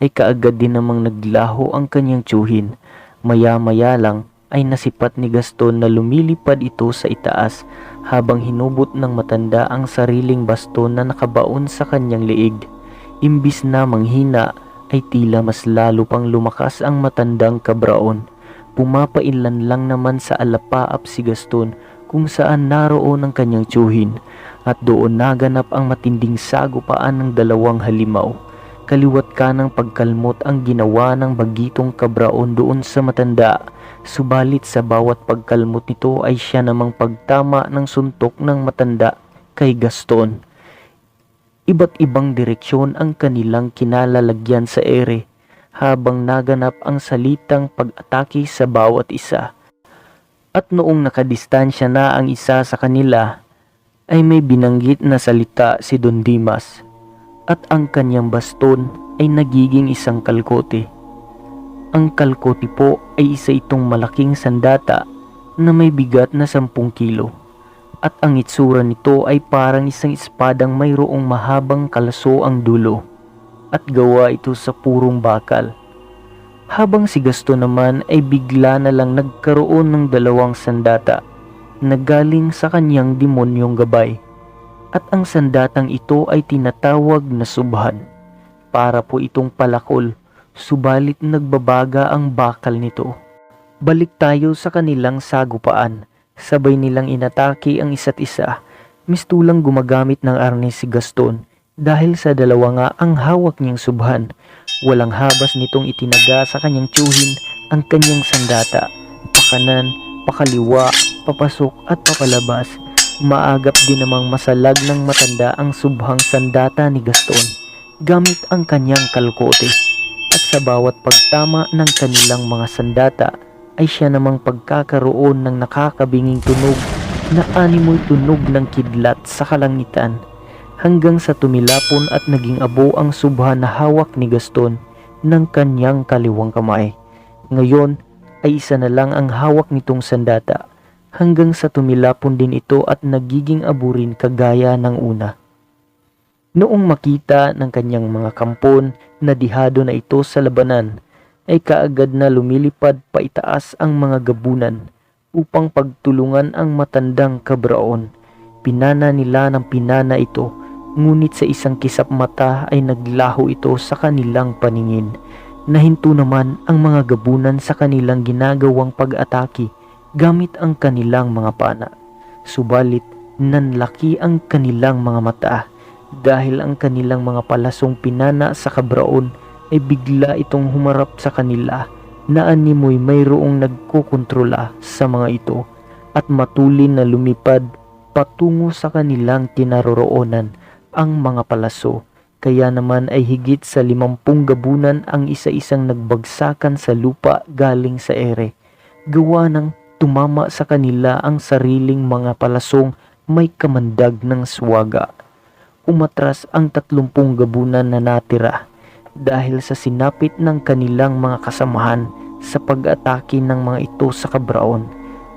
ay kaagad din namang naglaho ang kanyang tiyuhin. Maya-maya lang ay nasipat ni Gaston na lumilipad ito sa itaas, habang hinubot ng matanda ang sariling baston na nakabaon sa kanyang liig. Imbis na manghina ay tila mas lalo pang lumakas ang matandang kabraon. Pumapailan lang naman sa alapaap si Gaston kung saan naroon ang kanyang tiyuhin, at doon naganap ang matinding sagupaan ng dalawang halimaw. Kaliwat kanang pagkalmot ang ginawa ng bagitong kabraon doon sa matanda, subalit sa bawat pagkalmot nito ay siya namang pagtama ng suntok ng matanda kay Gaston. Iba't ibang direksyon ang kanilang kinalalagyan sa ere, habang naganap ang salitang pag-atake sa bawat isa. At noong nakadistansya na ang isa sa kanila, ay may binanggit na salita si Don Dimas, at ang kanyang baston ay nagiging isang kalkote. Ang kalkote po ay isa itong malaking sandata na may bigat na 10 kilo, at ang itsura nito ay parang isang espadang mayroong mahabang kalaso ang dulo. at gawa ito sa purong bakal. Habang si Gaston naman ay bigla na lang nagkaroon ng dalawang sandata na galing sa kanyang demonyong gabay. At ang sandatang ito ay tinatawag na subhan. Para po itong palakol, subalit nagbabaga ang bakal nito. Balik tayo sa kanilang sagupaan. Sabay nilang inatake ang isa't isa. Mistulang gumagamit ng arnes si Gaston dahil sa dalawa nga ang hawak niyang subhan. Walang habas nitong itinaga sa kanyang tiyuhin ang kanyang sandata. Pakanan, pakaliwa, papasok at papalabas. Maagap din namang masalag ng matanda ang subhang sandata ni Gaston gamit ang kanyang kalkote. At sa bawat pagtama ng kanilang mga sandata ay siya namang pagkakaroon ng nakakabinging tunog na animoy tunog ng kidlat sa kalangitan hanggang sa tumilapon at naging abo ang subha na hawak ni Gaston ng kanyang kaliwang kamay. Ngayon ay isa na lang ang hawak nitong sandata hanggang sa tumilapon din ito at nagiging abo rin kagaya ng una. Noong makita ng kanyang mga kampon na dihado na ito sa labanan, ay kaagad na lumilipad paitaas ang mga gabunan upang pagtulungan ang matandang kabraon. Pinana nila ng pinana ito, ngunit sa isang kisap mata ay naglaho ito sa kanilang paningin. Nahinto naman ang mga gabunan sa kanilang ginagawang pag-atake gamit ang kanilang mga pana. Subalit nanlaki ang kanilang mga mata dahil ang kanilang mga palasong pinana sa kabraon ay bigla itong humarap sa kanila na animoy mayroong nagkukontrola sa mga ito at matulin na lumipad patungo sa kanilang kinaroroonan ang mga palaso. Kaya naman ay higit sa 50 gabunan ang isa-isang nagbagsakan sa lupa galing sa ere. Gawa ng tumama sa kanila ang sariling mga palasong may kamandag ng swaga. Umatras ang 30 gabunan na natira dahil sa sinapit ng kanilang mga kasamahan sa pag-atake ng mga ito sa kabraon.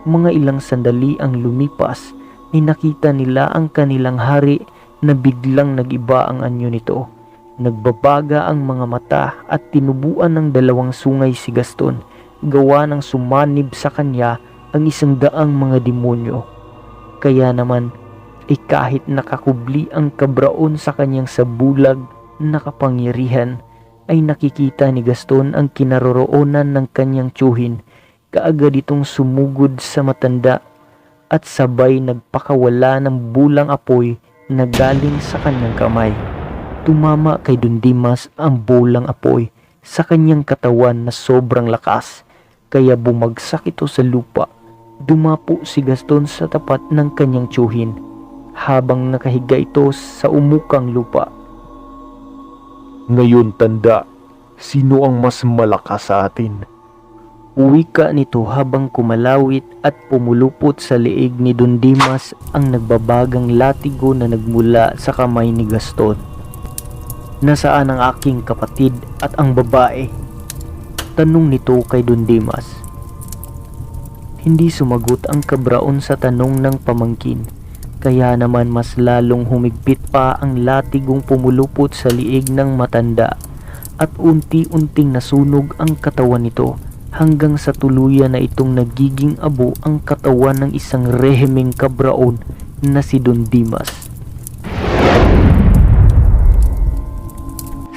Mga ilang sandali ang lumipas ni nakita nila ang kanilang hari na biglang nagiba ang anyo nito. Nagbabaga ang mga mata at tinubuan ng 2 sungay si Gaston, gawa ng sumanib sa kanya ang 100 mga demonyo. Kaya naman ay kahit nakakubli ang kabraon sa kanyang sabulag na kapangyarihan, ay nakikita ni Gaston ang kinaroroonan ng kanyang tiyuhin. Kaagad itong sumugod sa matanda at sabay nagpakawala ng bulang apoy na galing sa kanyang kamay. Tumama kay Don Dimas ang bulang apoy sa kanyang katawan na sobrang lakas, kaya bumagsak ito sa lupa. Dumapo si Gaston sa tapat ng kanyang tiyuhin habang nakahiga ito sa umukang lupa. Ngayon tanda, sino ang mas malakas sa atin? Uwika nito habang kumalawit at pumulupot sa liig ni Don Dimas ang nagbabagang latigo na nagmula sa kamay ni Gaston. Nasaan ang aking kapatid at ang babae? Tanong nito kay Don Dimas. Hindi sumagot ang kabraon sa tanong ng pamangkin, kaya naman mas lalong humigpit pa ang latigong pumulupot sa liig ng matanda at unti-unting nasunog ang katawan nito hanggang sa tuluyan na itong nagiging abo ang katawan ng isang rehemeng kabraon na si Don Dimas.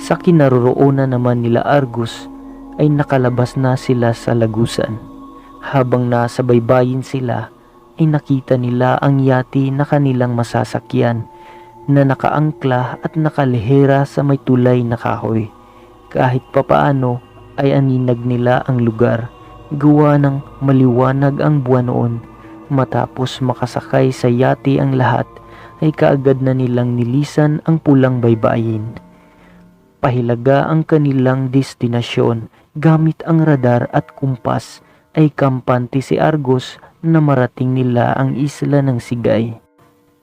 Sa kinaroroonan naman nila Argus ay nakalabas na sila sa lagusan. Habang nasa baybayin sila ay nakita nila ang yati na kanilang masasakyan na nakaangkla at nakalihera sa may tulay na kahoy. Kahit papaano ay aninag nila ang lugar, gawa ng maliwanag ang buwan noon. Matapos makasakay sa yati ang lahat ay kaagad na nilang nilisan ang pulang baybayin. Pahilaga ang kanilang destinasyon gamit ang radar at kumpas ay kampante si Argus na marating nila ang isla ng Sigay.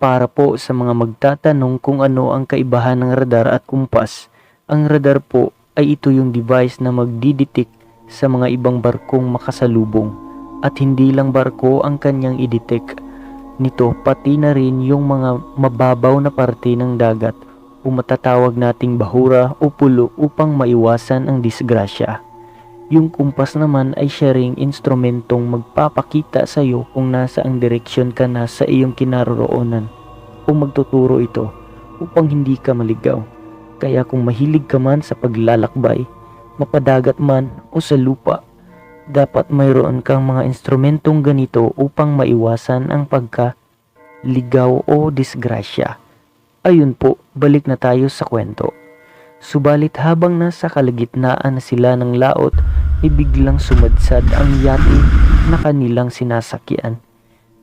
Para po sa mga magtatanong kung ano ang kaibahan ng radar at kumpas, ang radar po ay ito yung device na magdidetect sa mga ibang barkong makasalubong at hindi lang barko ang kanyang idetect nito, pati na rin yung mga mababaw na parte ng dagat o matatawag nating bahura o pulo upang maiwasan ang disgrasya. Yung kumpas naman ay siya ring instrumentong magpapakita sa iyo kung nasa ang direksyon ka na sa iyong kinaroroonan o magtuturo ito upang hindi ka maligaw. Kaya kung mahilig ka man sa paglalakbay, mapadagat man o sa lupa, dapat mayroon kang mga instrumentong ganito upang maiwasan ang pagkaligaw o disgrasya. Ayun po, balik na tayo sa kwento. Subalit habang nasa kalagitnaan na sila ng laot, ay biglang sumadsad ang yate na kanilang sinasakyan,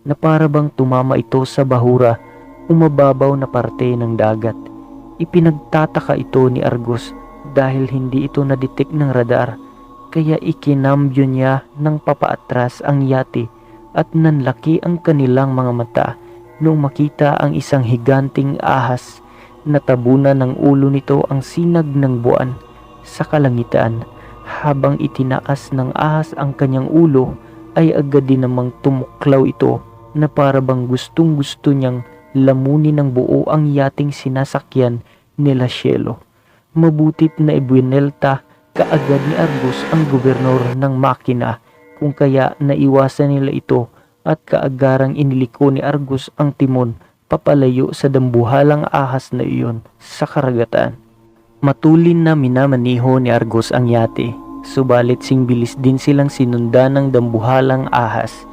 na para bang tumama ito sa bahura, umababaw na parte ng dagat. Ipinagtataka ito ni Argus dahil hindi ito na-detect ng radar, kaya ikinambyo niya ng papaatras ang yate at nanlaki ang kanilang mga mata nung makita ang isang higanting ahas. Natabunan ng ulo nito ang sinag ng buwan sa kalangitan. Habang itinaas ng ahas ang kanyang ulo, ay agad din namang tumuklaw ito na para bang gustong gusto niyang lamunin ng buo ang yating sinasakyan nila Cielo. Mabutit na ibinelta kaagad ni Argus ang gobernador ng makina, kung kaya naiwasan nila ito at kaagarang iniliko ni Argus ang timon papalayo sa dambuhalang ahas na iyon sa karagatan. Matulin na minamaniho ni Argus ang yate, subalit singbilis din silang sinundan ng dambuhalang ahas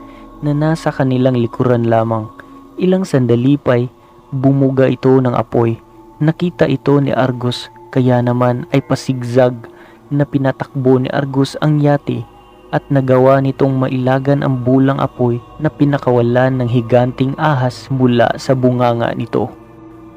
na nasa kanilang likuran lamang. Ilang sandali pa'y bumuga ito ng apoy. Nakita ito ni Argus, kaya naman ay pasigzag na pinatakbo ni Argus ang yate at nagawa nitong mailagan ang bulang apoy na pinakawalan ng higanting ahas mula sa bunganga nito.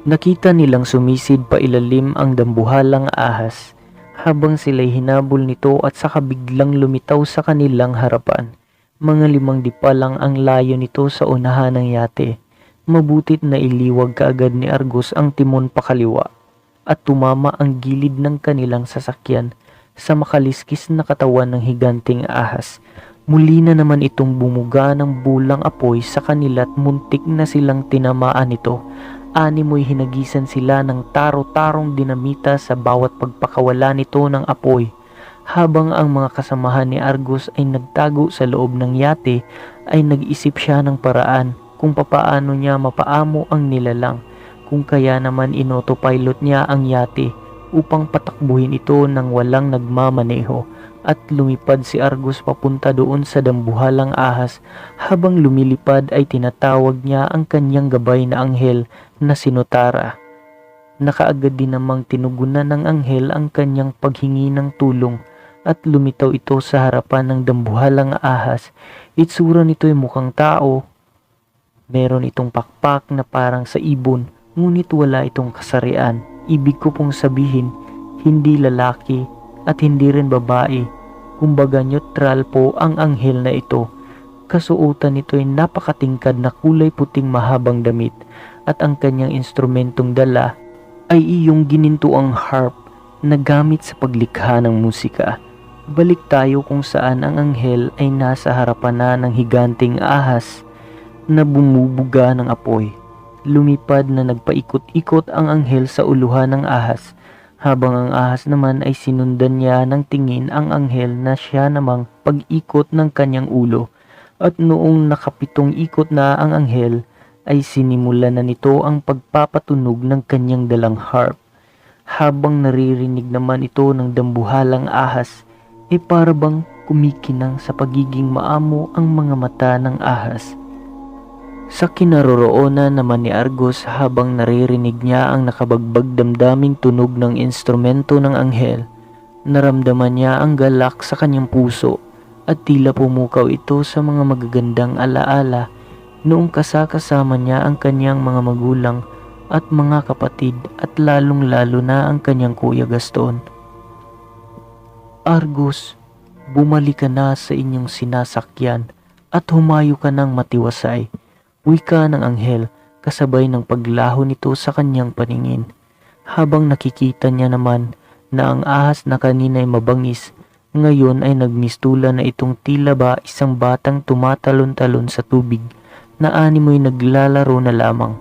Nakita nilang sumisid pa ilalim ang dambuhalang ahas habang sila'y hinabol nito at saka biglang lumitaw sa kanilang harapan. Mga 5 dipa lang ang layo nito sa unahan ng yate. Mabutit na iliwag kaagad ni Argus ang timon pakaliwa at tumama ang gilid ng kanilang sasakyan sa makaliskis na katawan ng higanting ahas. Muli na naman itong bumuga ng bulang apoy sa kanila at muntik na silang tinamaan nito. Animoy hinagisan sila ng taro-tarong dinamita sa bawat pagpakawala nito ng apoy. Habang ang mga kasamahan ni Argus ay nagtago sa loob ng yate, ay nag-isip siya ng paraan kung papaano niya mapaamo ang nilalang. Kung kaya naman inotopilot niya ang yate upang patakbuhin ito ng walang nagmamaneho, at lumipad si Argus papunta doon sa dambuhalang ahas. Habang lumilipad ay tinatawag niya ang kanyang gabay na anghel na si Notara. Nakaagad din namang tinugunan ng anghel ang kanyang paghingi ng tulong at lumitaw ito sa harapan ng dambuhalang ahas. Itsura nito ay mukhang tao. Meron itong pakpak na parang sa ibon, ngunit wala itong kasarian. Ibig ko pong sabihin, hindi lalaki at hindi rin babae. Kumbaga neutral po ang anghel na ito. Kasuotan nito ay napakatingkad na kulay puting mahabang damit at ang kanyang instrumentong dala ay iyong ginintuang harp na gamit sa paglikha ng musika. Balik tayo kung saan ang anghel ay nasa harapan na ng higanting ahas na bumubuga ng apoy. Lumipad na nagpaikot-ikot ang anghel sa uluhan ng ahas, habang ang ahas naman ay sinundan niya ng tingin ang anghel na siya namang pag-ikot ng kanyang ulo. At noong nakapitong ikot na ang anghel, ay sinimulan na nito ang pagpapatunog ng kanyang dalang harp. Habang naririnig naman ito ng dambuhalang ahas, para bang kumikinang sa pagiging maamo ang mga mata ng ahas. Sa kinaroroonan naman ni Argus, habang naririnig niya ang nakabagbag damdaming tunog ng instrumento ng anghel, naramdaman niya ang galak sa kanyang puso at tila pumukaw ito sa mga magagandang alaala noong kasakasama niya ang kanyang mga magulang at mga kapatid at lalong-lalo na ang kanyang kuya Gaston. Argus, bumalik ka na sa inyong sinasakyan at humayo ka ng matiwasay, wika ng anghel kasabay ng paglaho nito sa kanyang paningin. Habang nakikita niya naman na ang ahas na kanina ay mabangis, ngayon ay nagmistulan na itong tila ba isang batang tumatalon-talon sa tubig na animoy naglalaro na lamang.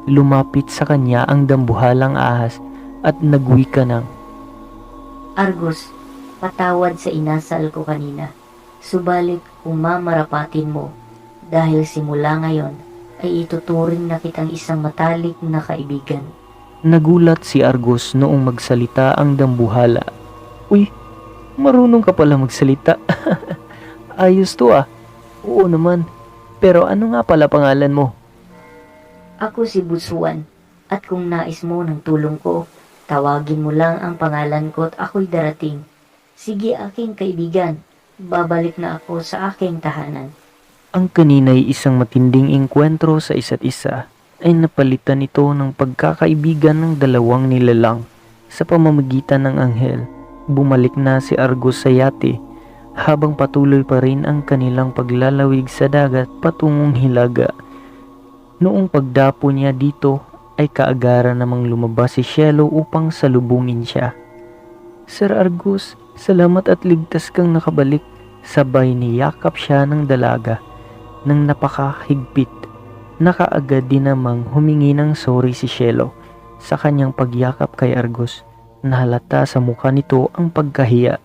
Lumapit sa kanya ang dambuhalang ahas at nagwika ng, Argos, patawad sa inasal ko kanina. Subalit kung mamarapatin mo, dahil simula ngayon ay ituturing na kitang isang matalik na kaibigan. Nagulat si Argos noong magsalita ang dambuhala. Uy, marunong ka pala magsalita. Ayos to ah. Oo naman. Pero ano nga pala pangalan mo? Ako si Busuan, at kung nais mo ng tulong ko, tawagin mo lang ang pangalan ko at ako'y darating. Sige aking kaibigan, babalik na ako sa aking tahanan. Ang kanina'y isang matinding engkwentro sa isa't isa ay napalitan ito ng pagkakaibigan ng dalawang nilalang sa pamamagitan ng anghel. Bumalik na si Argos sa yate habang patuloy pa rin ang kanilang paglalawig sa dagat patungong Hilaga. Noong pagdapo niya dito ay kaagaran namang lumabas si Cielo upang salubungin siya. Sir Argos, salamat at ligtas kang nakabalik. Sabay niyakap siya ng dalaga nang napakahigpit. Nakaagad din namang humingi ng sorry si Cielo sa kanyang pagyakap kay Argos. Nahalata sa mukha nito ang pagkahiya.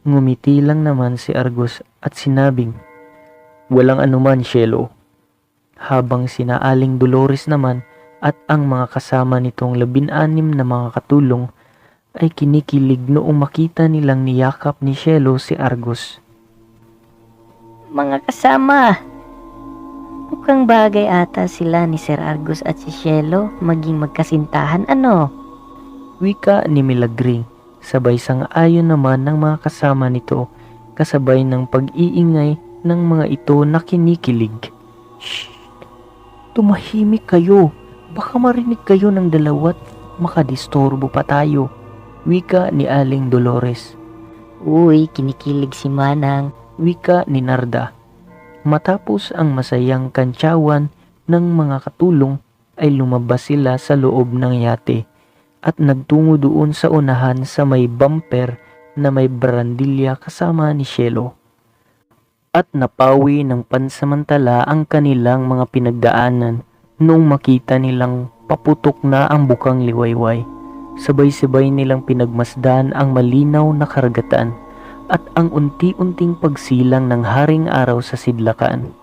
Ngumiti lang naman si Argos at sinabing, walang anuman Cielo. Habang sina Aling Dolores naman at ang mga kasama nitong 16 na mga katulong ay kinikilig noong makita nilang niyakap ni Cielo si Argos. Mga kasama, mukhang bagay ata sila ni Sir Argos at si Cielo maging magkasintahan ano? Wika ni Milagring, sabay sang-ayon naman ng mga kasama nito kasabay ng pag-iingay ng mga ito na kinikilig. Shh! Tumahimik kayo, baka marinig kayo ng dalawat makadistorbo pa tayo. Wika ni Aling Dolores. Uy, kinikilig si Manang. Wika ni Narda. Matapos ang masayang kantsawan ng mga katulong ay lumabas sila sa loob ng yate at nagtungo doon sa unahan sa may bumper na may barandilya kasama ni Cielo. At napawi ng pansamantala ang kanilang mga pinagdaanan noong makita nilang paputok na ang bukang liwayway. Sabay-sabay nilang pinagmasdan ang malinaw na karagatan at ang unti-unting pagsilang ng haring araw sa sidlakan.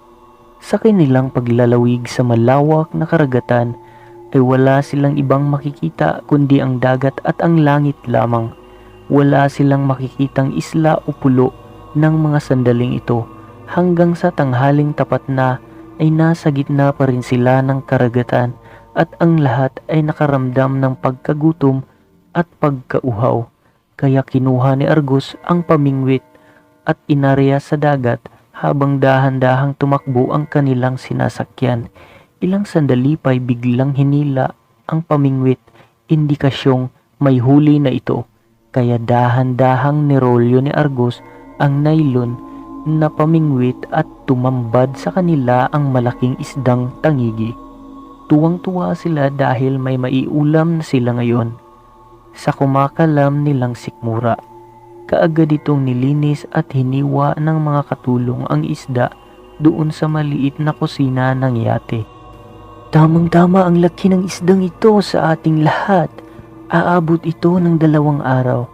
Sa kanilang paglalawig sa malawak na karagatan ay wala silang ibang makikita kundi ang dagat at ang langit lamang. Wala silang makikitang isla o pulo ng mga sandaling ito hanggang sa tanghaling tapat na ay nasa gitna pa rin sila ng karagatan at ang lahat ay nakaramdam ng pagkagutom at pagkauhaw. Kaya kinuha ni Argos ang pamingwit at inarya sa dagat habang dahan-dahang tumakbo ang kanilang sinasakyan. Ilang sandali pa'y biglang hinila ang pamingwit, indikasyong may huli na ito. Kaya dahan-dahang nirolyo ni Argos ang nylon na pamingwit at tumambad sa kanila ang malaking isdang tangigi. Tuwang-tuwa sila dahil may maiulam na sila ngayon. Sa kumakalam nilang sikmura, kaagad itong nilinis at hiniwa ng mga katulong ang isda doon sa maliit na kusina ng yate. Tamang-tama ang laki ng isdang ito sa ating lahat. Aabot ito ng 2 araw,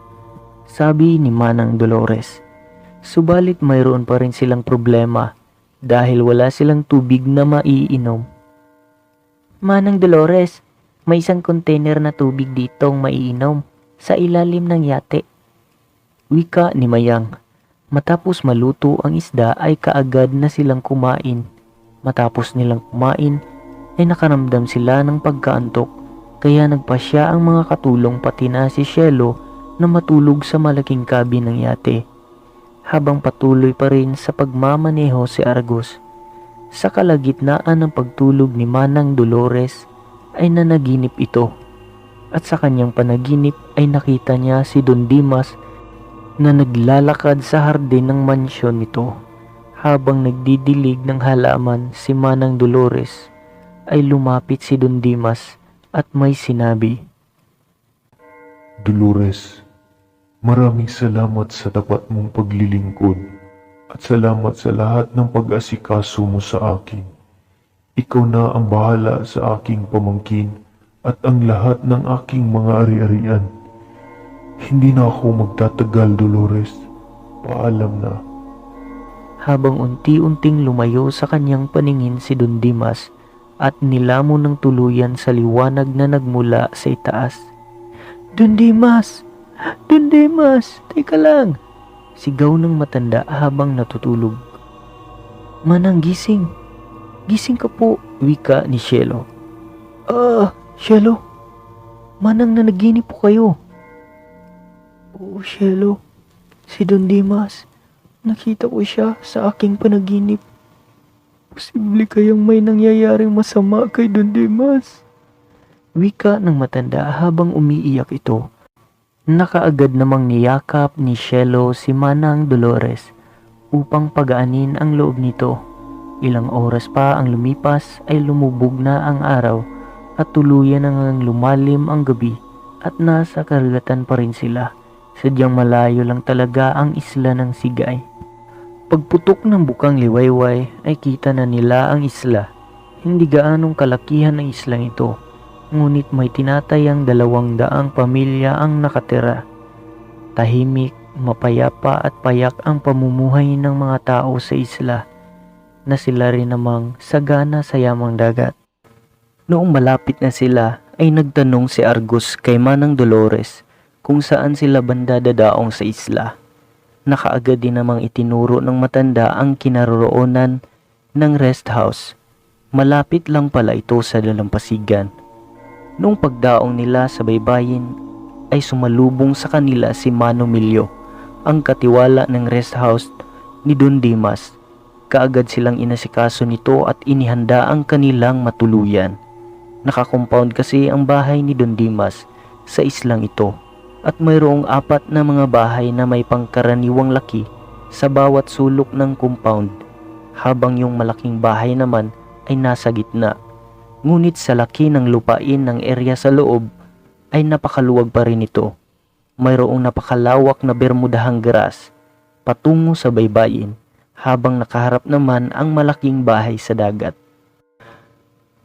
sabi ni Manang Dolores. Subalit mayroon pa rin silang problema dahil wala silang tubig na maiinom. Manang Dolores, may isang container na tubig ditong maiinom sa ilalim ng yate. Wika ni Mayang. Matapos maluto ang isda ay kaagad na silang kumain. Matapos nilang kumain ay nakaramdam sila ng pagkaantok kaya nagpasya ang mga katulong pati na si Cielo na matulog sa malaking cabin ng yate. Habang patuloy pa rin sa pagmamaneho si Argos. Sa kalagitnaan ng pagtulog ni Manang Dolores ay nanaginip ito at sa kanyang panaginip ay nakita niya si Don Dimas na naglalakad sa hardin ng mansyon nito. Habang nagdidilig ng halaman si Manang Dolores ay lumapit si Don Dimas at may sinabi, Dolores, maraming salamat sa tapat mong paglilingkod at salamat sa lahat ng pag-asikaso mo sa akin. Ikaw na ang bahala sa aking pamangkin at ang lahat ng aking mga ari-arian. Hindi na ako magtatagal, Dolores. Paalam na. Habang unti-unting lumayo sa kanyang paningin si Don Dimas at nilamon ng tuluyan sa liwanag na nagmula sa itaas. Don Dimas! Don Dimas! Teka lang! Sigaw ng matanda habang natutulog. Manang gising! Gising ka po! Wika ni Cielo. Cielo? Manang nanaginip po kayo. Oo, Cielo. Si Don Dimas. Nakita ko siya sa aking panaginip. Posible kayang may nangyayaring masama kay Don Dimas. Wika ng matanda habang umiiyak ito. Nakaagad namang niyakap ni Cielo si Manang Dolores upang pagaanin ang loob nito. Ilang oras pa ang lumipas ay lumubog na ang araw at tuluyan nang lumalim ang gabi at nasa karagatan pa rin sila. Sadyang malayo lang talaga ang isla ng Sigay. Pagputok ng bukang liwayway ay kita na nila ang isla. Hindi gaanong kalakihan ang islang ito, ngunit may tinatayang 200 pamilya ang nakatira. Tahimik, mapayapa at payak ang pamumuhay ng mga tao sa isla, na sila rin namang sagana sa yamang dagat. Noong malapit na sila ay nagtanong si Argus kay Manang Dolores kung saan sila banda dadaong sa isla. Nakaagad din namang itinuro ng matanda ang kinaroroonan ng rest house. Malapit lang pala ito sa dalampasigan. Noong pagdaong nila sa baybayin ay sumalubong sa kanila si Mano Milyo, ang katiwala ng rest house ni Don Dimas. Kaagad silang inasikaso nito at inihanda ang kanilang matuluyan. Nakakompound kasi ang bahay ni Don Dimas sa islang ito at mayroong 4 na mga bahay na may pangkaraniwang laki sa bawat sulok ng compound, habang yung malaking bahay naman ay nasa gitna. Ngunit sa laki ng lupain ng area sa loob ay napakaluwag pa rin ito. Mayroong napakalawak na bermudahang grass patungo sa baybayin, habang nakaharap naman ang malaking bahay sa dagat.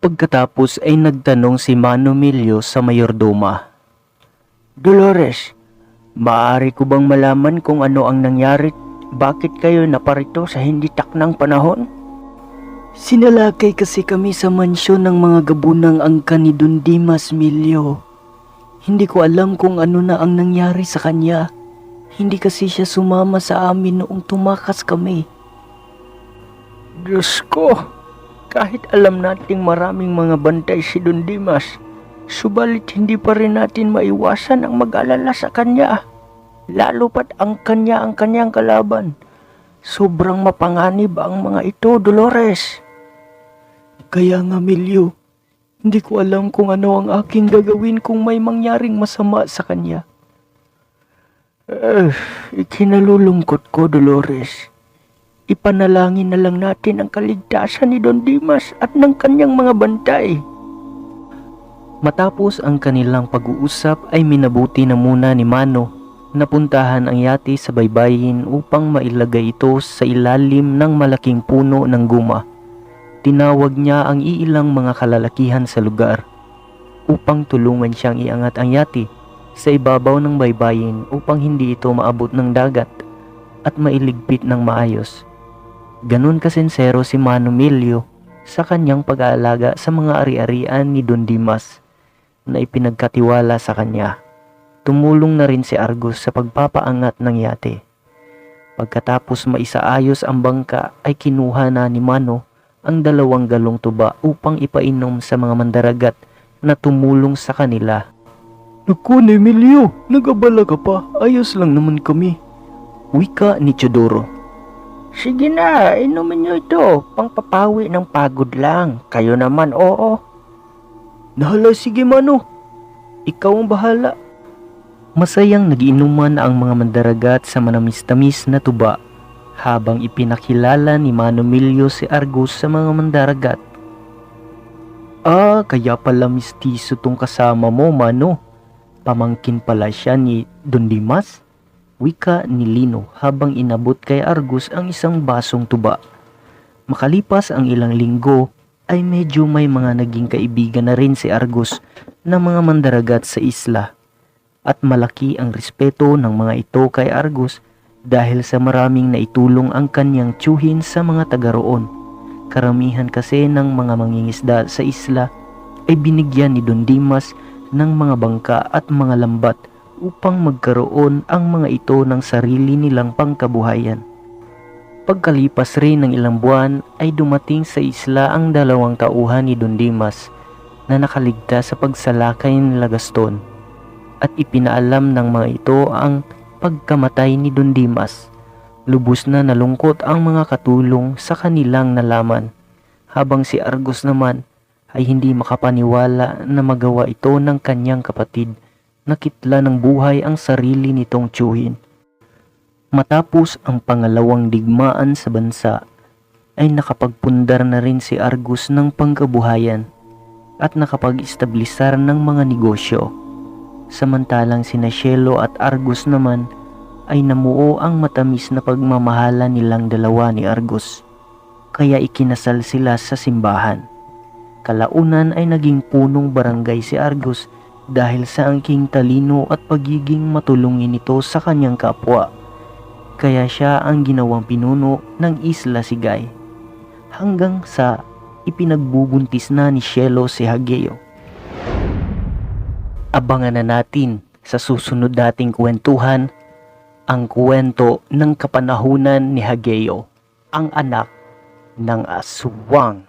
Pagkatapos ay nagtanong si Mano Milyo sa mayordoma. Dolores, maaari ko bang malaman kung ano ang nangyari? Bakit kayo naparito sa hindi taknang panahon? Sinalakay kasi kami sa mansyon ng mga gabunang angkan ni Don Dimas Milyo. Hindi ko alam kung ano na ang nangyari sa kanya. Hindi kasi siya sumama sa amin noong tumakas kami. Diyos ko, kahit alam nating maraming mga bantay si Don Dimas, subalit hindi pa rin natin maiwasan ang mag-alala sa kanya. Lalo pat ang kanyang kalaban. Sobrang mapanganib ang mga ito, Dolores. Kaya nga, Milyo, hindi ko alam kung ano ang aking gagawin kung may mangyaring masama sa kanya. Ikinalulungkot ko, Dolores. Ipanalangin na lang natin ang kaligtasan ni Don Dimas at ng kanyang mga bantay. Matapos ang kanilang pag-uusap ay minabuti na muna ni Mano na puntahan ang yate sa baybayin upang mailagay ito sa ilalim ng malaking puno ng guma. Tinawag niya ang iilang mga kalalakihan sa lugar upang tulungan siyang iangat ang yate sa ibabaw ng baybayin upang hindi ito maabot ng dagat at mailigpit ng maayos. Ganun kasensero si Mano Milyo sa kanyang pag-aalaga sa mga ari-arian ni Don Dimas na ipinagkatiwala sa kanya. Tumulong na rin si Argus sa pagpapaangat ng yate. Pagkatapos maisaayos ang bangka ay kinuha na ni Mano ang 2 galong tuba upang ipainom sa mga mandaragat na tumulong sa kanila. Naku, Emilio, nag-abala ka pa. Ayos lang naman kami. Wika ni Chodoro. Sige na, inumin niyo ito. Pangpapawi ng pagod lang. Kayo naman, oo. Nahala, sige Mano. Ikaw ang bahala. Masayang nagiinuman ang mga mandaragat sa manamis-tamis na tuba habang ipinakilala ni Mano Milyo si Argus sa mga mandaragat. Kaya pala mistiso tong kasama mo, Mano. Pamangkin pala siya ni Don Dimas? Wika ni Lino habang inabot kay Argus ang isang basong tuba. Makalipas ang ilang linggo ay medyo may mga naging kaibigan na rin si Argus na mga mandaragat sa isla. At malaki ang respeto ng mga ito kay Argus dahil sa maraming naitulong ang kanyang tiyuhin sa mga taga roon. Karamihan kasi ng mga mangingisda sa isla ay binigyan ni Don Dimas ng mga bangka at mga lambat upang magkaroon ang mga ito ng sarili nilang pangkabuhayan. Pagkalipas rin ng ilang buwan ay dumating sa isla ang dalawang tauhan ni Don Dimas na nakaligtas sa pagsalakay nila Gaston at ipinaalam ng mga ito ang pagkamatay ni Don Dimas. Lubos na nalungkot ang mga katulong sa kanilang nalaman, habang si Argus naman ay hindi makapaniwala na magawa ito ng kanyang kapatid na kitla ng buhay ang sarili nitong tiyuhin. Matapos ang pangalawang digmaan sa bansa, ay nakapagpundar na rin si Argus ng pangkabuhayan at nakapag-istablisar ng mga negosyo. Samantalang sina Cielo at Argus naman ay namuo ang matamis na pagmamahala nilang dalawa ni Argus. Kaya ikinasal sila sa simbahan. Kalaunan ay naging punong barangay si Argus dahil sa angking talino at pagiging matulungin nito sa kanyang kapwa. Kaya siya ang ginawang pinuno ng Isla Sigay. Hanggang sa ipinagbubuntis na ni Cielo si Hageo. Abangan na natin sa susunod nating kwentuhan ang kwento ng kapanahunan ni Hageo, ang anak ng aswang.